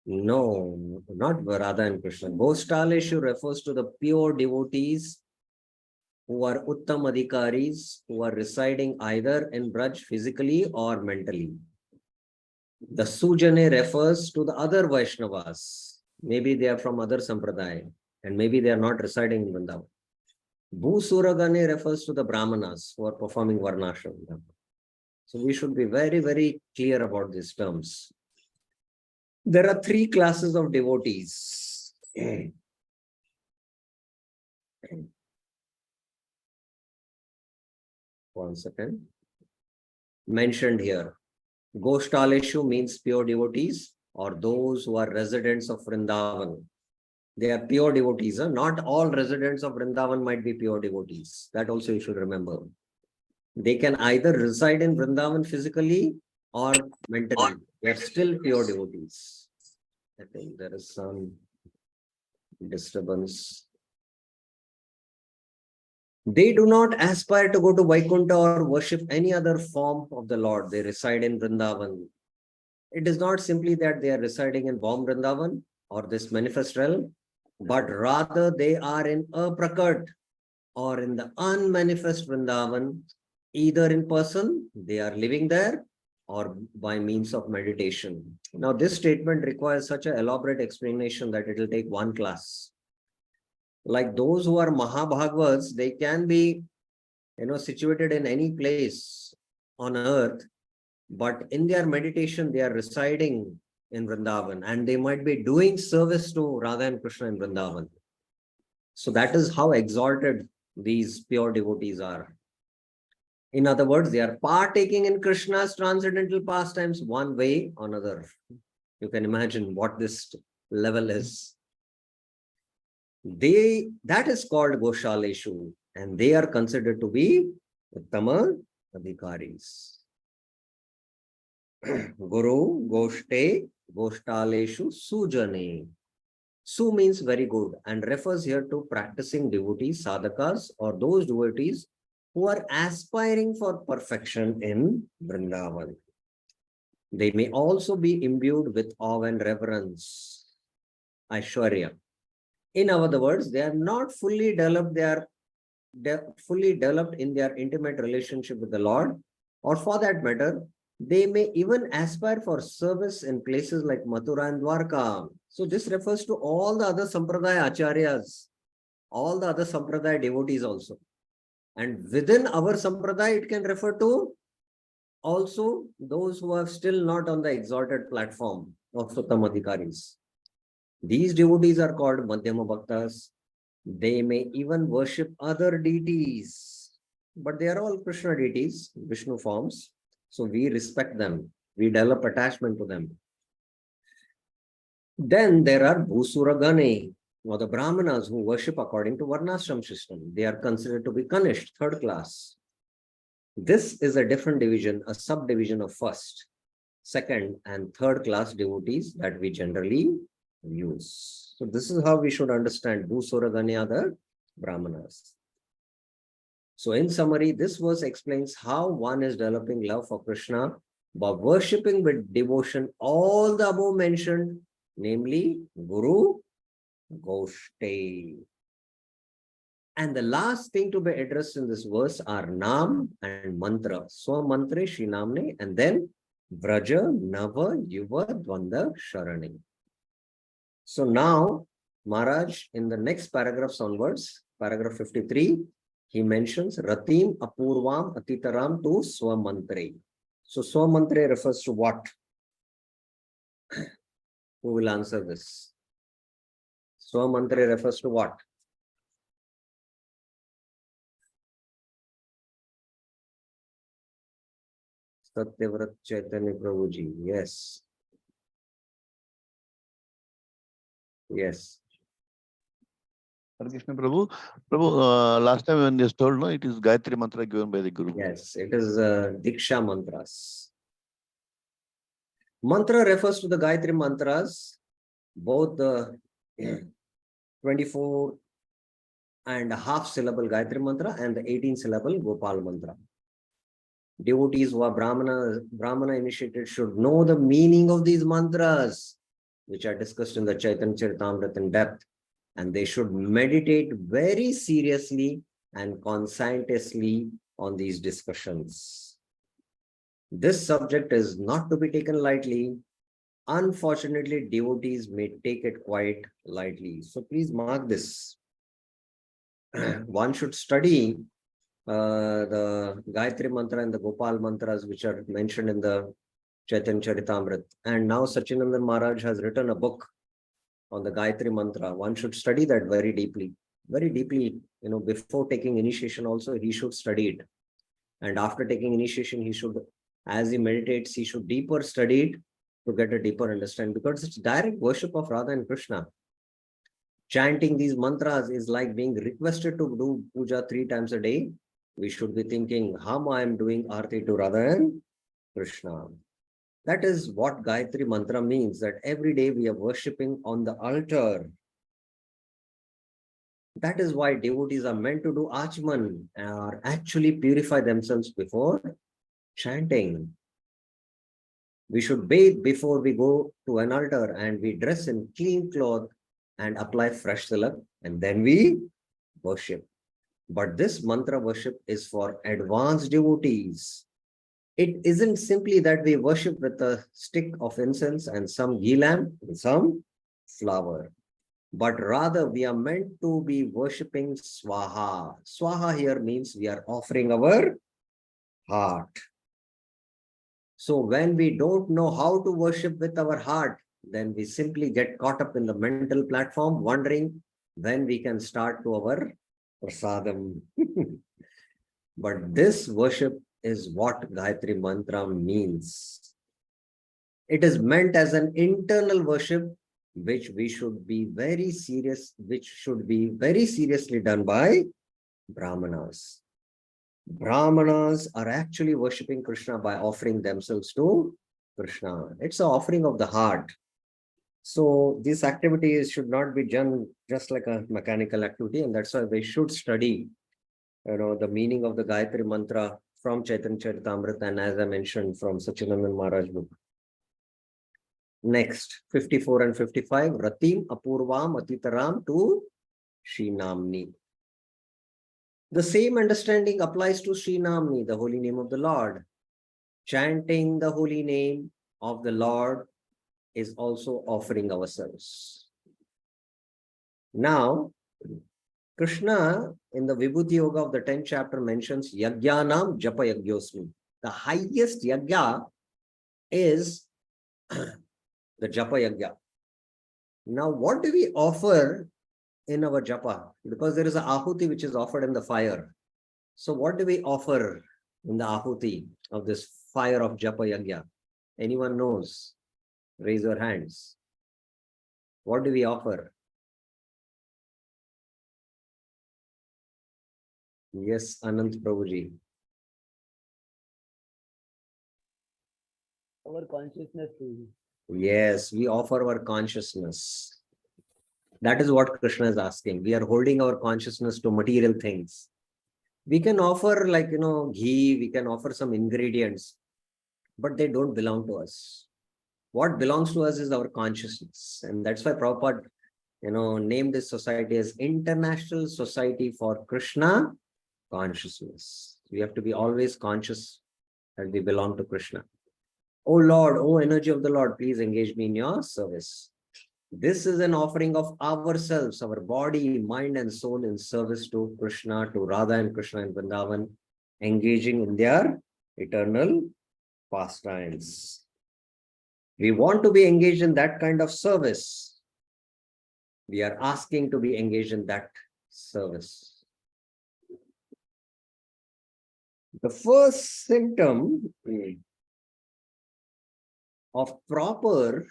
No, not Radha and Krishna. Goshtaleshu refers to the pure devotees who are Uttam Adhikaris, who are residing either in Braj physically or mentally. The Sujane refers to the other Vaishnavas. Maybe they are from other Sampradaya and maybe they are not residing in Vrindavan. Bhusuragane refers to the Brahmanas who are performing Varnashram. So we should be very, very clear about these terms. There are three classes of devotees. One second. Mentioned here. Goshtaleshu means pure devotees or those who are residents of Vrindavan. They are pure devotees. Not all residents of Vrindavan might be pure devotees. That also you should remember. They can either reside in Vrindavan physically or mentally. They are still pure devotees. I think there is some disturbance. They do not aspire to go to Vaikuntha or worship any other form of the Lord. They reside in Vrindavan. It is not simply that they are residing in Bom Vrindavan or this manifest realm, but rather they are in Aprakat or in the unmanifest Vrindavan, either in person, they are living there, or by means of meditation. Now, this statement requires such an elaborate explanation that it will take one class. Like those who are Mahabhagavats, they can be, situated in any place on earth, but in their meditation, they are residing in Vrindavan and they might be doing service to Radha and Krishna in Vrindavan. So that is how exalted these pure devotees are. In other words, they are partaking in Krishna's transcendental pastimes one way or another. You can imagine what this level is. That is called Goshaleshu, and they are considered to be Uttama Adhikaris. Guru, Goshte, Goshtaleshu, Sujane. Su means very good and refers here to practicing devotees, sadhakas, or those devotees who are aspiring for perfection in Vrindavan. They may also be imbued with awe and reverence, Aishwarya. In other words, they are not fully developed, fully developed in their intimate relationship with the Lord, or for that matter, they may even aspire for service in places like Mathura and Dwarka. So this refers to all the other Sampradaya Acharyas, all the other Sampradaya devotees also. And within our Sampradaya, it can refer to also those who are still not on the exalted platform of Suttamadhikaris. These devotees are called Madhyama Bhaktas. They may even worship other deities, but they are all Krishna deities, Vishnu forms. So we respect them. We develop attachment to them. Then there are Bhusuragane, or the Brahmanas who worship according to Varnashram system. They are considered to be Kanishth, third class. This is a different division, a subdivision of first, second, and third class devotees that we generally use. So this is how we should understand Bhusuragane are the Brahmanas. So in summary, this verse explains how one is developing love for Krishna by worshipping with devotion all the above mentioned, namely Guru, Goshte. And the last thing to be addressed in this verse are Nam and Mantra. Swa Mantre, Shri Namne, and then Vraja, Nava, Yuva, Dvanda, Sharani. So now, Maharaj, in the next paragraphs onwards, paragraph 53, he mentions Ratim Apurvam Atitaram to Swamantre. So Swamantre refers to what? Who will answer this? Swamantre refers to what? Satyavrat Chaitanya Prabhuji. Yes. Yes. Hare Krishna Prabhu. Last time when you told, no, it is Gayatri Mantra given by the Guru. Yes, it is Diksha mantras. Mantra refers to the Gayatri mantras, both the 24 and a half syllable Gayatri mantra and the 18 syllable Gopal mantra. Devotees who are Brahmana initiated should know the meaning of these mantras, which are discussed in the Chaitanya Charitamrita in depth. And they should meditate very seriously and conscientiously on these discussions. This subject is not to be taken lightly. Unfortunately, devotees may take it quite lightly. So please mark this. one should study the Gayatri mantra and the Gopal mantras, which are mentioned in the Chaitanya Charitamrita. And now Sachinandan Maharaj has written a book on the Gayatri mantra. One should study that very deeply. Very deeply, before taking initiation also, he should study it. And after taking initiation, he should, as he meditates, he should deeper study it to get a deeper understanding, because it's direct worship of Radha and Krishna. Chanting these mantras is like being requested to do puja 3 times a day. We should be thinking, how I am doing Aarti to Radha and Krishna. That is what Gayatri mantra means, that every day we are worshipping on the altar. That is why devotees are meant to do Achman, or actually purify themselves before chanting. We should bathe before we go to an altar, and we dress in clean cloth and apply fresh tilak, and then we worship. But this mantra worship is for advanced devotees. It isn't simply that we worship with a stick of incense and some ghee lamp and some flower, but rather we are meant to be worshipping Swaha. Swaha here means we are offering our heart. So when we don't know how to worship with our heart, then we simply get caught up in the mental platform, wondering when we can start to our prasadam. But this worship is what Gayatri mantra means. It is meant as an internal worship, which we should be very serious, which should be very seriously done by Brahmanas. Brahmanas are actually worshipping Krishna by offering themselves to Krishna. It's an offering of the heart. So these activities should not be done just like a mechanical activity, and that's why we should study, the meaning of the Gayatri mantra from Chaitanya Charitamrita, and as I mentioned, from Sachinandan Maharaj book. Next, 54 and 55, Ratim Apurvam Atitaram to Srinamni. The same understanding applies to Srinamni, the holy name of the Lord. Chanting the holy name of the Lord is also offering ourselves. Now, Krishna in the Vibhuti Yoga of the 10th chapter mentions Yajnanam Japa Yagyosmi. The highest yajna is the Japa Yajna. Now, what do we offer in our Japa? Because there is a Ahuti which is offered in the fire. So what do we offer in the Ahuti of this fire of Japa Yajna? Anyone knows? Raise your hands. What do we offer? Yes, Anant Prabhuji. Our consciousness to you. Yes, we offer our consciousness. That is what Krishna is asking. We are holding our consciousness to material things. We can offer ghee, we can offer some ingredients, but they don't belong to us. What belongs to us is our consciousness. And that's why Prabhupada, named this society as International Society for Krishna Consciousness. We have to be always conscious that we belong to Krishna. Oh Lord, oh energy of the Lord, please engage me in your service. This is an offering of ourselves, our body, mind, and soul in service to Krishna, to Radha and Krishna and Vrindavan, engaging in their eternal pastimes. We want to be engaged in that kind of service. We are asking to be engaged in that service. The first symptom of proper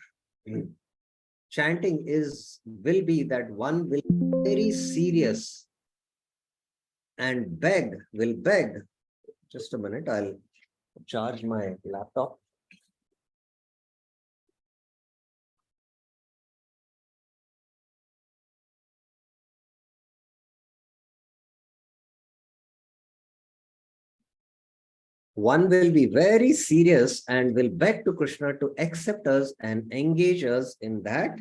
chanting will be that one will be very serious and will beg. Just a minute, I'll charge my laptop. One will be very serious and will beg to Krishna to accept us and engage us in that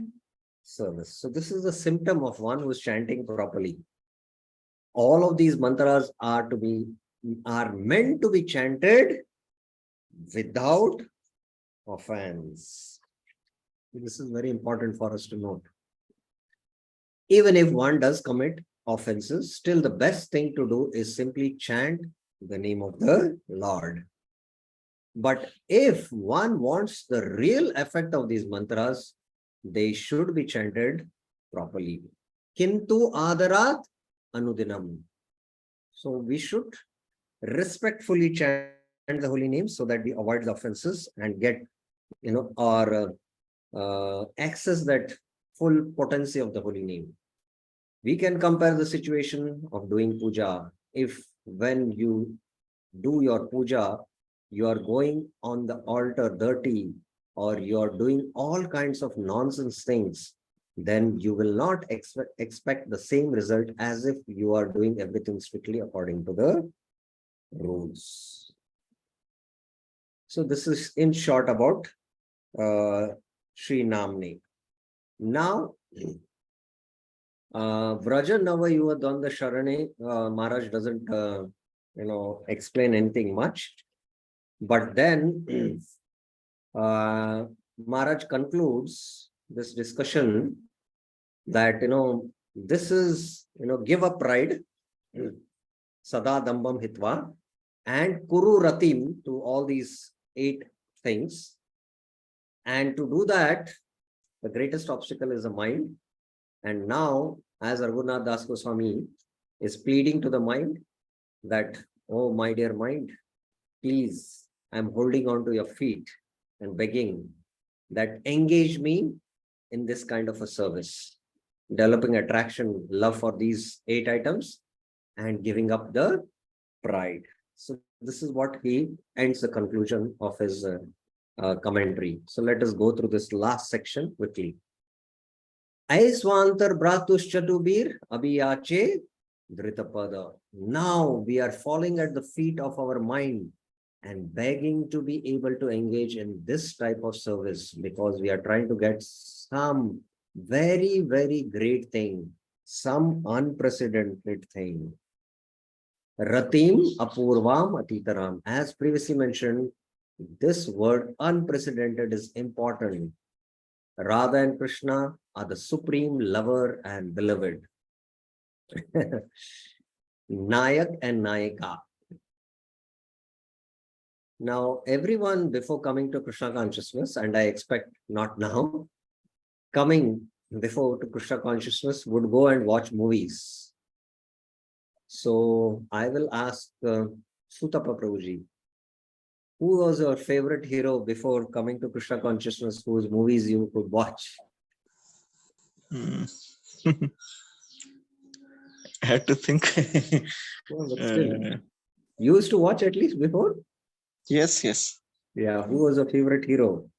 service. So this is a symptom of one who is chanting properly. All of these mantras are meant to be chanted without offense. This is very important for us to note. Even if one does commit offenses, still the best thing to do is simply chant the name of the Lord. But if one wants the real effect of these mantras, they should be chanted properly. Kintu adarat anudinam. So we should respectfully chant the holy name so that we avoid the offenses and get, or access that full potency of the holy name. We can compare the situation of doing puja. If when you do your puja, you are going on the altar dirty, or you are doing all kinds of nonsense things, then you will not expect the same result as if you are doing everything strictly according to the rules. So this is in short about Sri Namni. Now, Vraja Nava Yuvadanda Sharane, Maharaj doesn't, explain anything much. But then Maharaj concludes this discussion that, this is, give up pride, Sada Dambam Hitva, and Kuru Ratim, to all these 8 things. And to do that, the greatest obstacle is the mind. And now, as Raghunath Das Goswami is pleading to the mind that, oh, my dear mind, please, I'm holding on to your feet and begging that engage me in this kind of a service, developing attraction, love for these 8 items, and giving up the pride. So this is what he ends the conclusion of his commentary. So let us go through this last section quickly. Aiswantar Bratushchatubir Abhiyache Dritapada. Now we are falling at the feet of our mind and begging to be able to engage in this type of service, because we are trying to get some very, very great thing, some unprecedented thing. Ratim Apurvam Atitaram. As previously mentioned, this word unprecedented is important. Radha and Krishna are the supreme lover and beloved. Nayak and Nayika. Now, everyone before coming to Krishna consciousness, and I expect not now, coming before to Krishna consciousness would go and watch movies. So I will ask Sutapa Prabhuji, who was your favorite hero before coming to Krishna consciousness, whose movies you could watch? I had to think. Well, but still, you used to watch at least before? Yes, yes. Yeah, who was your favorite hero?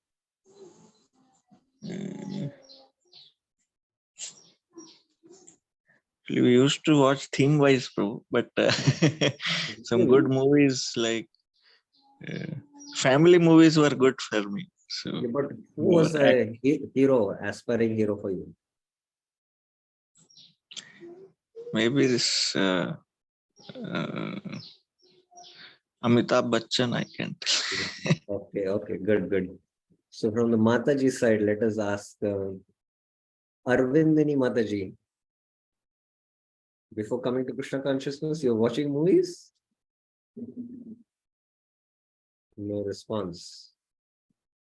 We used to watch theme wise, but some good movies like family movies were good for me. So, Yeah, but who was a hero, aspiring hero for you? maybe this Amitabh Bachchan, I can't. Okay, good. So from the Mataji side, let us ask Arvindini Mataji. Before coming to Krishna consciousness, you're watching movies? No response.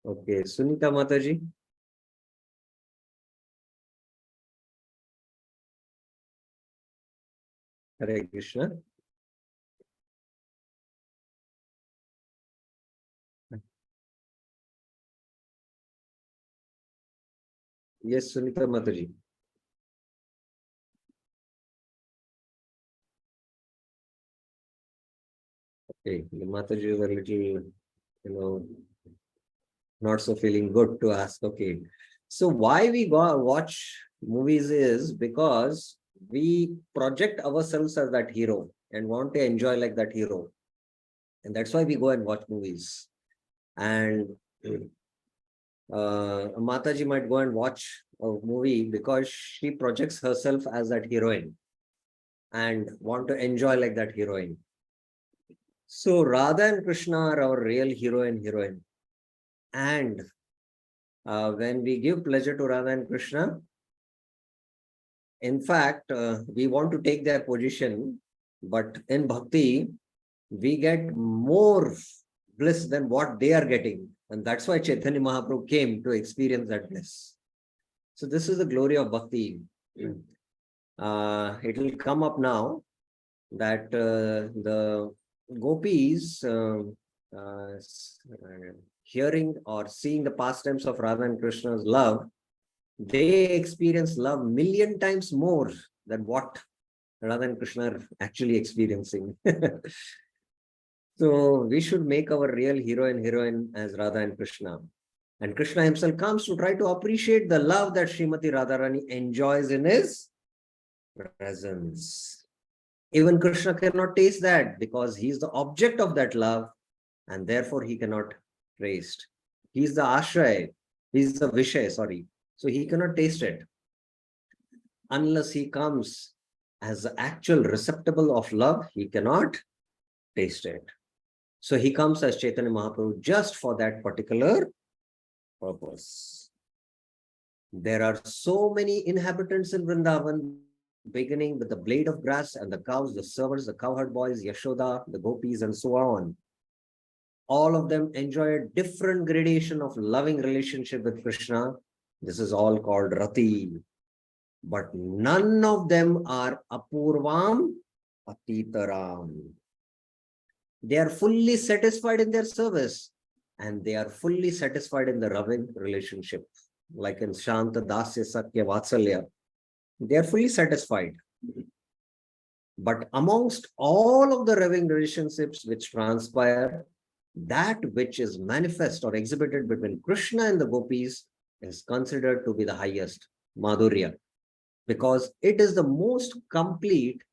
Okay, Sunita Mataji. Hare Krishna. Yes, Sunita Mataji. Okay, the Mataji is a little, not so feeling good to ask. Okay, so why we go watch movies is because we project ourselves as that hero and want to enjoy like that hero, and that's why we go and watch movies. And Mataji might go and watch a movie because she projects herself as that heroine and want to enjoy like that heroine. So Radha and Krishna are our real hero and heroine. And when we give pleasure to Radha and Krishna, In fact, we want to take their position, but in bhakti, we get more bliss than what they are getting. And that's why Chaitanya Mahaprabhu came to experience that bliss. So this is the glory of bhakti. It will come up now that the gopis hearing or seeing the pastimes of Radha and Krishna's love, they experience love million times more than what Radha and Krishna are actually experiencing. So we should make our real hero and heroine as Radha and Krishna. And Krishna himself comes to try to appreciate the love that Srimati Radharani enjoys in his presence. Even Krishna cannot taste that because he is the object of that love and therefore he cannot taste. He is the ashray, he is the vishay, sorry. So he cannot taste it unless he comes as the actual receptacle of love. He cannot taste it. So he comes as Chaitanya Mahaprabhu just for that particular purpose. There are so many inhabitants in Vrindavan, beginning with the blade of grass and the cows, the servants, the cowherd boys, Yashoda, the gopis, and so on. All of them enjoy a different gradation of loving relationship with Krishna. This is all called Rati. But none of them are Apurvam Atitaram. They are fully satisfied in their service and they are fully satisfied in the loving relationship. Like in Shanta, Dasya, Sakya, Vatsalya, they are fully satisfied. But amongst all of the loving relationships which transpire, that which is manifest or exhibited between Krishna and the gopis is considered to be the highest, Madhurya, because it is the most complete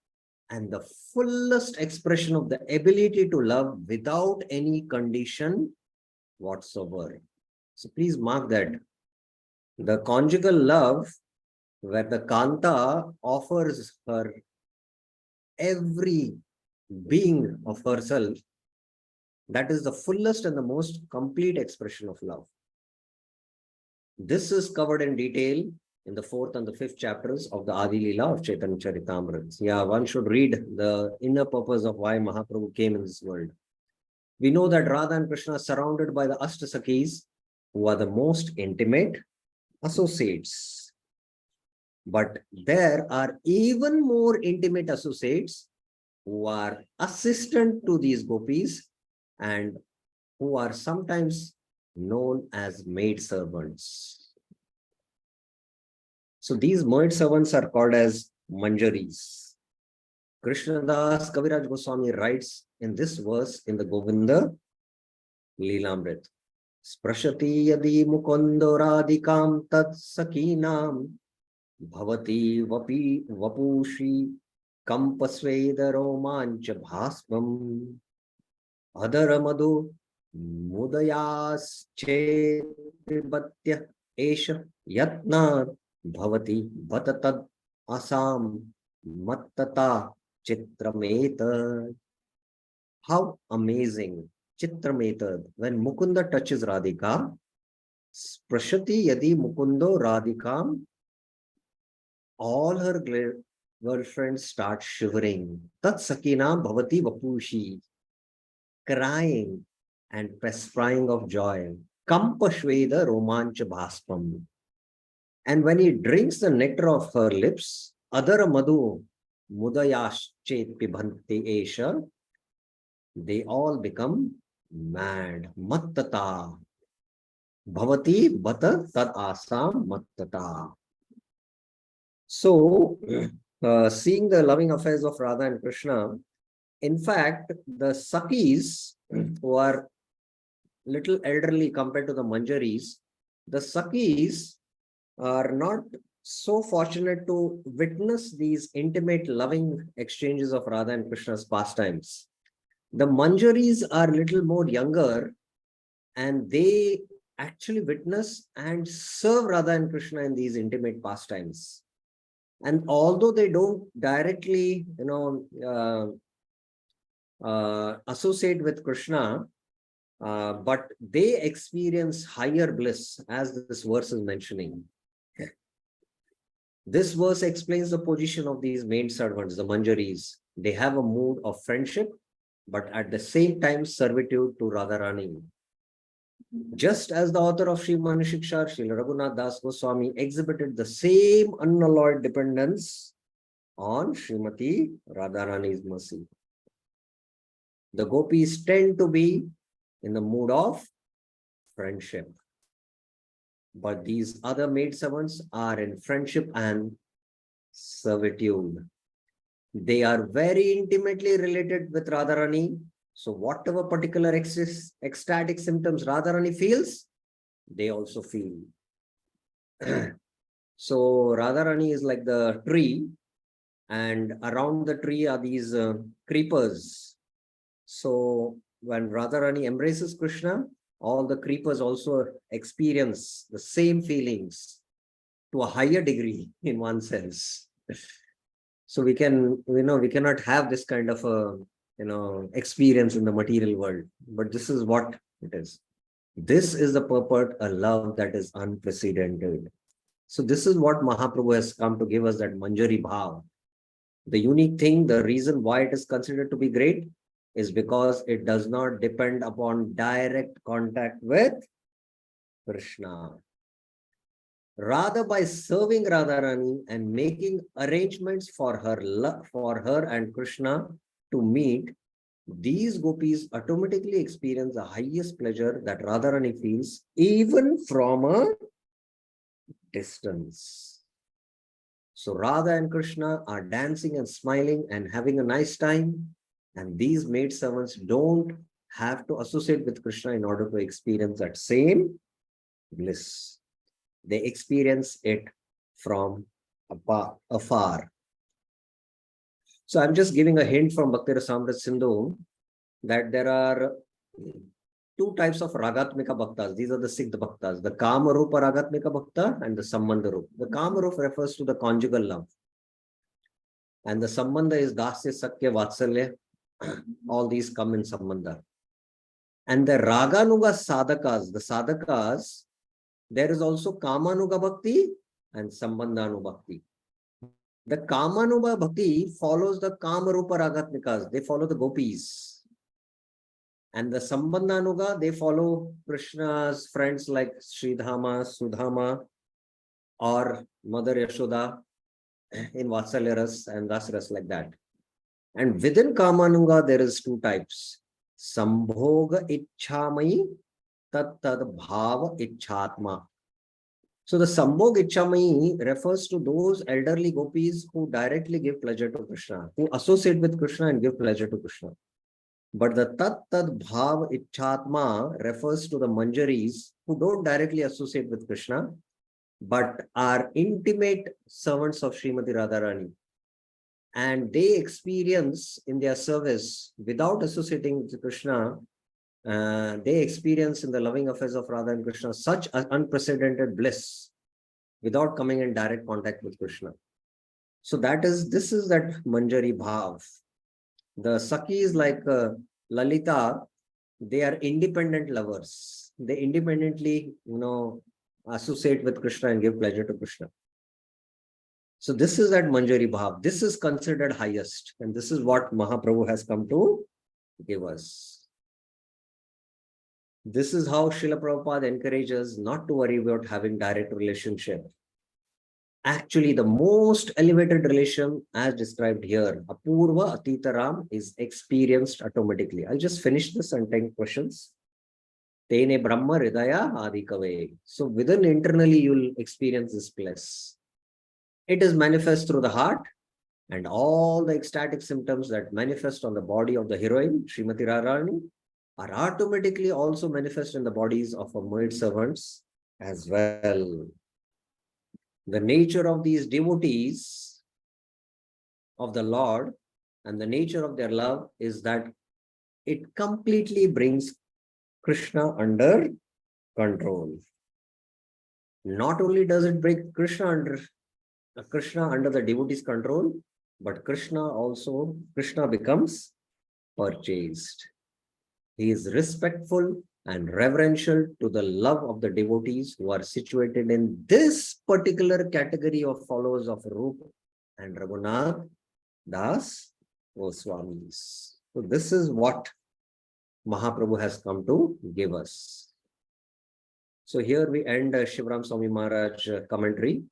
and the fullest expression of the ability to love without any condition whatsoever. So please mark that. The conjugal love, where the Kanta offers her every being of herself, that is the fullest and the most complete expression of love. This is covered in detail in the 4th and the 5th chapters of the Adi Leela of Chaitanya Charitamrita. Yeah, one should read the inner purpose of why Mahaprabhu came in this world. We know that Radha and Krishna are surrounded by the Ashtasakis, who are the most intimate associates. But there are even more intimate associates who are assistant to these gopis and who are sometimes known as maid servants. So these maid servants are called as Manjaris. Krishnadas Kaviraj Goswami writes in this verse in the Govinda Leelamrit. Sprashati yadi mukundo radhikam tat sakinam bhavati vapushi kampasveda romancha bhasvam adara madhu mudayas chetbatya esha yatna bhavati bhatatad asam mattata chitrameta. How amazing! Chitrametad. When Mukunda touches Radhika, Sprashati yadi Mukundo Radhikam, all her girlfriends start shivering. Tat Sakinam Bhavati Vapushi, crying and perspiring of joy. Kampashveda Romancha Bhaspam. And when he drinks the nectar of her lips, Adara Madhu Mudayash Chet Pibhanti Esha, they all become mad. Mattata. Bhavati Bata Tad Asam Mattata. So, seeing the loving affairs of Radha and Krishna, in fact, the Sakis, who are little elderly compared to the Manjaris, the Sakis are not so fortunate to witness these intimate, loving exchanges of Radha and Krishna's pastimes. The Manjaris are little more younger and they actually witness and serve Radha and Krishna in these intimate pastimes. And although they don't directly, associate with Krishna, but they experience higher bliss, as this verse is mentioning. This verse explains the position of these maid servants, the Manjaris. They have a mood of friendship, but at the same time servitude to Radharani. Just as the author of Sri Manushiksha, Srila Raghunath Das Goswami, exhibited the same unalloyed dependence on Srimati Radharani's mercy. The gopis tend to be in the mood of friendship. But these other maidservants are in friendship and servitude. They are very intimately related with Radharani. So whatever particular ecstatic symptoms Radharani feels, they also feel. So Radharani is like the tree, and around the tree are these creepers. So when Radharani embraces Krishna, all the creepers also experience the same feelings to a higher degree in one sense. So we cannot have this kind of a, experience in the material world, but this is what it is. This is the purport, a love that is unprecedented. So this is what Mahaprabhu has come to give us, that Manjari Bhav. The unique thing, the reason why it is considered to be great is because it does not depend upon direct contact with Krishna. Rather, by serving Radharani and making arrangements for her and Krishna to meet, these gopis automatically experience the highest pleasure that Radharani feels even from a distance. So Radha and Krishna are dancing and smiling and having a nice time, and these maidservants don't have to associate with Krishna in order to experience that same bliss. They experience it from afar. So I'm just giving a hint from Bhakti Rasamrita Sindhu that there are two types of Ragatmika Bhaktas. These are the Siddha Bhaktas, the Kamarupa Ragatmika Bhakta and the Sambandha Rupa. The Kamarupa refers to the conjugal love. And the Sambandha is Dasya, Sakya, Vatsalya. All these come in Sambandha. And the Raganuga Sadhakas, the Sadhakas, there is also Kamanuga Bhakti and Sambandhanu Bhakti. The Kamanuga Bhakti follows the Kamarupa Ragatmikas. They follow the gopis. And the Sambandhanuga, they follow Krishna's friends like Sridhama, Sudhama, or Mother Yashoda in Vatsalya Ras and Dasras, like that. And within Kamanuga, there is two types. Sambhoga Ichhamai, Tat Bhava Ichhatma. So the Sambhog Ichamai refers to those elderly gopis who directly give pleasure to Krishna, who associate with Krishna and give pleasure to Krishna. But the Tat Bhav Ichhatma refers to the Manjaris who don't directly associate with Krishna, but are intimate servants of Srimati Radharani. And they experience in their service, without associating with Krishna, they experience in the loving affairs of Radha and Krishna such an unprecedented bliss without coming in direct contact with Krishna. So this is that Manjari Bhav. The Sakis like Lalita, they are independent lovers. They independently, associate with Krishna and give pleasure to Krishna. So this is that Manjari Bhav. This is considered highest. And this is what Mahaprabhu has come to give us. This is how Srila Prabhupada encourages not to worry about having direct relationship. Actually, the most elevated relation as described here, Apurva Atitaram, is experienced automatically. I'll just finish this and take questions. Tene Brahma Hridaya Adikave. So within internally, you'll experience this bliss. It is manifest through the heart, and all the ecstatic symptoms that manifest on the body of the heroine, Srimati Radharani, are automatically also manifest in the bodies of our maid servants as well. The nature of these devotees of the Lord and the nature of their love is that it completely brings Krishna under control. Not only does it bring Krishna under the devotee's control, but Krishna becomes purchased. He is respectful and reverential to the love of the devotees who are situated in this particular category of followers of Rupa and Raghunath Das Goswamis. So this is what Mahaprabhu has come to give us. So here we end Shivram Swami Maharaj commentary.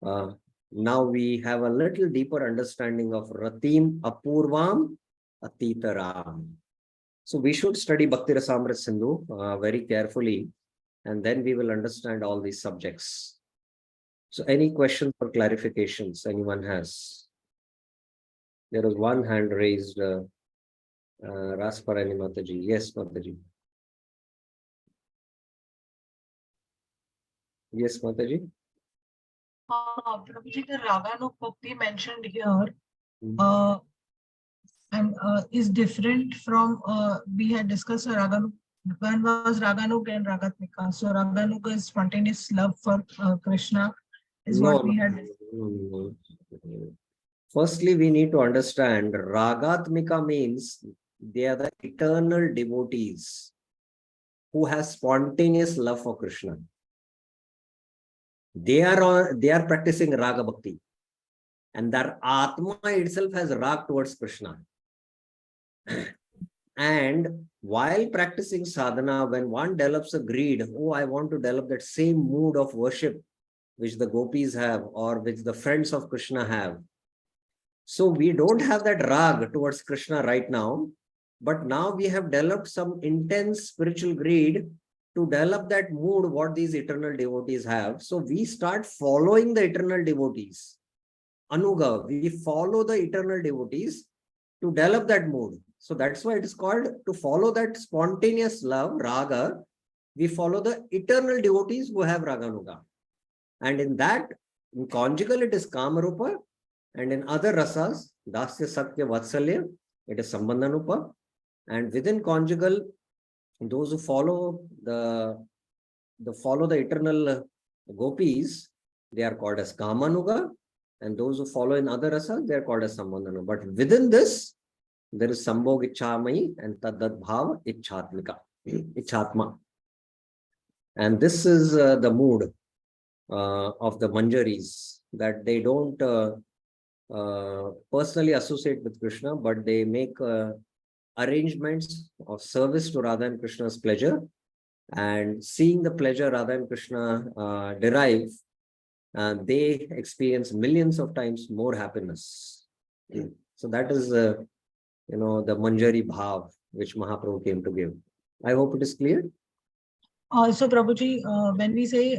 Now we have a little deeper understanding of Ratim Apurvam Atitaram. So we should study Bhakti Rasamrita Sindhu very carefully, and then we will understand all these subjects. So any questions or clarifications anyone has? There is one hand raised, Rasparani Mataji. Yes, Mataji. Yes, Mataji. Prabhuji, the Raganu Bhakti mentioned here and is different from we had discussed Raganu. One was Raganuk and Ragatmika. So Raganuk is spontaneous love for Krishna is what we had. No. Firstly, we need to understand Ragatmika means they are the eternal devotees who has spontaneous love for Krishna. They are practicing Raga Bhakti, and their Atma itself has Rag towards Krishna. And while practicing sadhana, when one develops a greed, oh, I want to develop that same mood of worship which the gopis have or which the friends of Krishna have. So we don't have that rag towards Krishna right now, but now we have developed some intense spiritual greed to develop that mood what these eternal devotees have. So we start following the eternal devotees. Anuga, we follow the eternal devotees to develop that mood. So that's why it is called to follow that spontaneous love, raga. We follow the eternal devotees who have raganuga. And in that, in conjugal, it is Kamarupa. And in other rasas, Dasya Satya Vatsalya, it is Sambandhanupa. And within conjugal, those who follow the eternal gopis, they are called as Kamanuga. And those who follow in other rasas, they are called as Sambandhanuga. But within this, there is Sambhog Ichhamai and Taddad Bhav Ichhatmika, Ichatma. And this is the mood of the Manjaris, that they don't personally associate with Krishna, but they make arrangements of service to Radha and Krishna's pleasure, and seeing the pleasure Radha and Krishna derive, they experience millions of times more happiness. So that is the Manjari Bhav which Mahaprabhu came to give. I hope it is clear. So Prabhuji, when we say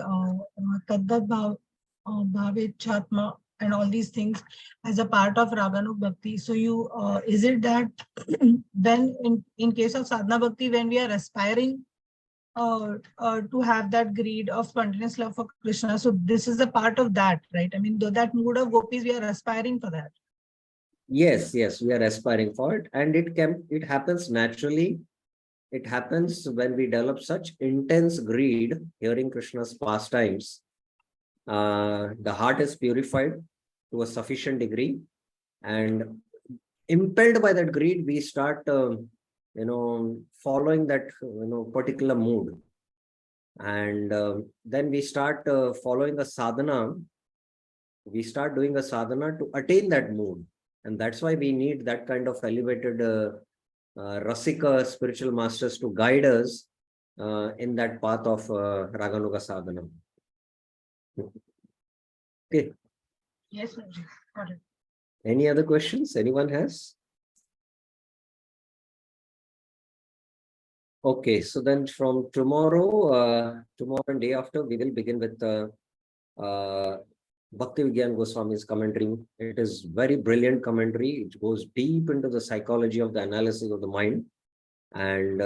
Taddad Bhav, Bhavichatma and all these things as a part of Raganu Bhakti, so you is it that when in case of Sadhana Bhakti, when we are aspiring to have that greed of spontaneous love for Krishna, so this is a part of that, right? I mean, though that mood of gopis, we are aspiring for that. Yes, we are aspiring for it, and it happens naturally. It happens when we develop such intense greed, hearing Krishna's pastimes. The heart is purified to a sufficient degree, and impelled by that greed, we start, following that, particular mood, and then we start following a sadhana. We start doing a sadhana to attain that mood, and that's why we need that kind of elevated Rasika spiritual masters to guide us in that path of Raganuga sadhana. Okay. Yes, Prabhuji. Got it. Any other questions anyone has? Okay, so then from tomorrow and day after, we will begin with Bhakti Vigyan Goswami's commentary. It is very brilliant commentary. It goes deep into the psychology of the analysis of the mind. And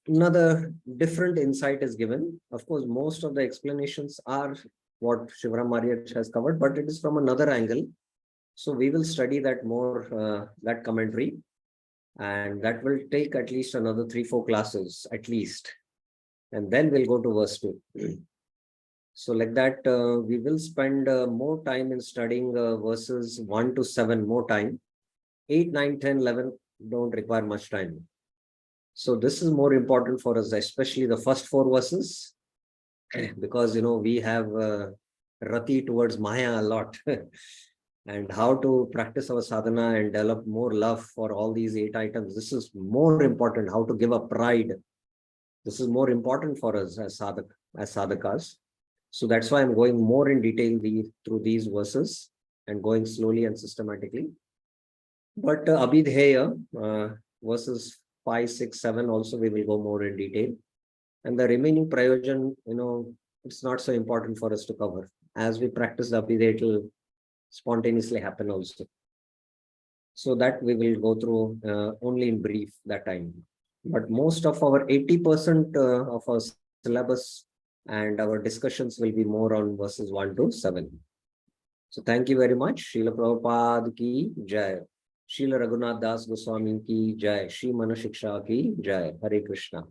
another different insight is given. Of course, most of the explanations are what Shivram Maharaj has covered, but it is from another angle. So we will study that more, that commentary. And that will take at least another 3-4 classes, at least. And then we'll go to verse 2. So like that, we will spend more time in studying verses 1 to 7, more time. 8, 9, 10, 11 don't require much time. So this is more important for us, especially the first 4 verses, because we have rati towards Maya a lot. And how to practice our sadhana and develop more love for all these 8 items. This is more important. How to give up pride. This is more important for us as sadhakas. So that's why I'm going more in detail through these verses and going slowly and systematically. But Abhidheya, verses 5, 6, 7 also we will go more in detail. And the remaining prayojan, it's not so important for us to cover. As we practice the Abhidheya, it will spontaneously happen also. So that we will go through only in brief that time. But most of our 80% of our syllabus and our discussions will be more on verses 1 to 7. So thank you very much. Srila Prabhupada ki jai. Srila Raghunath Das Goswami ki jai. Shri Manah Shiksha ki jai. Hare Krishna.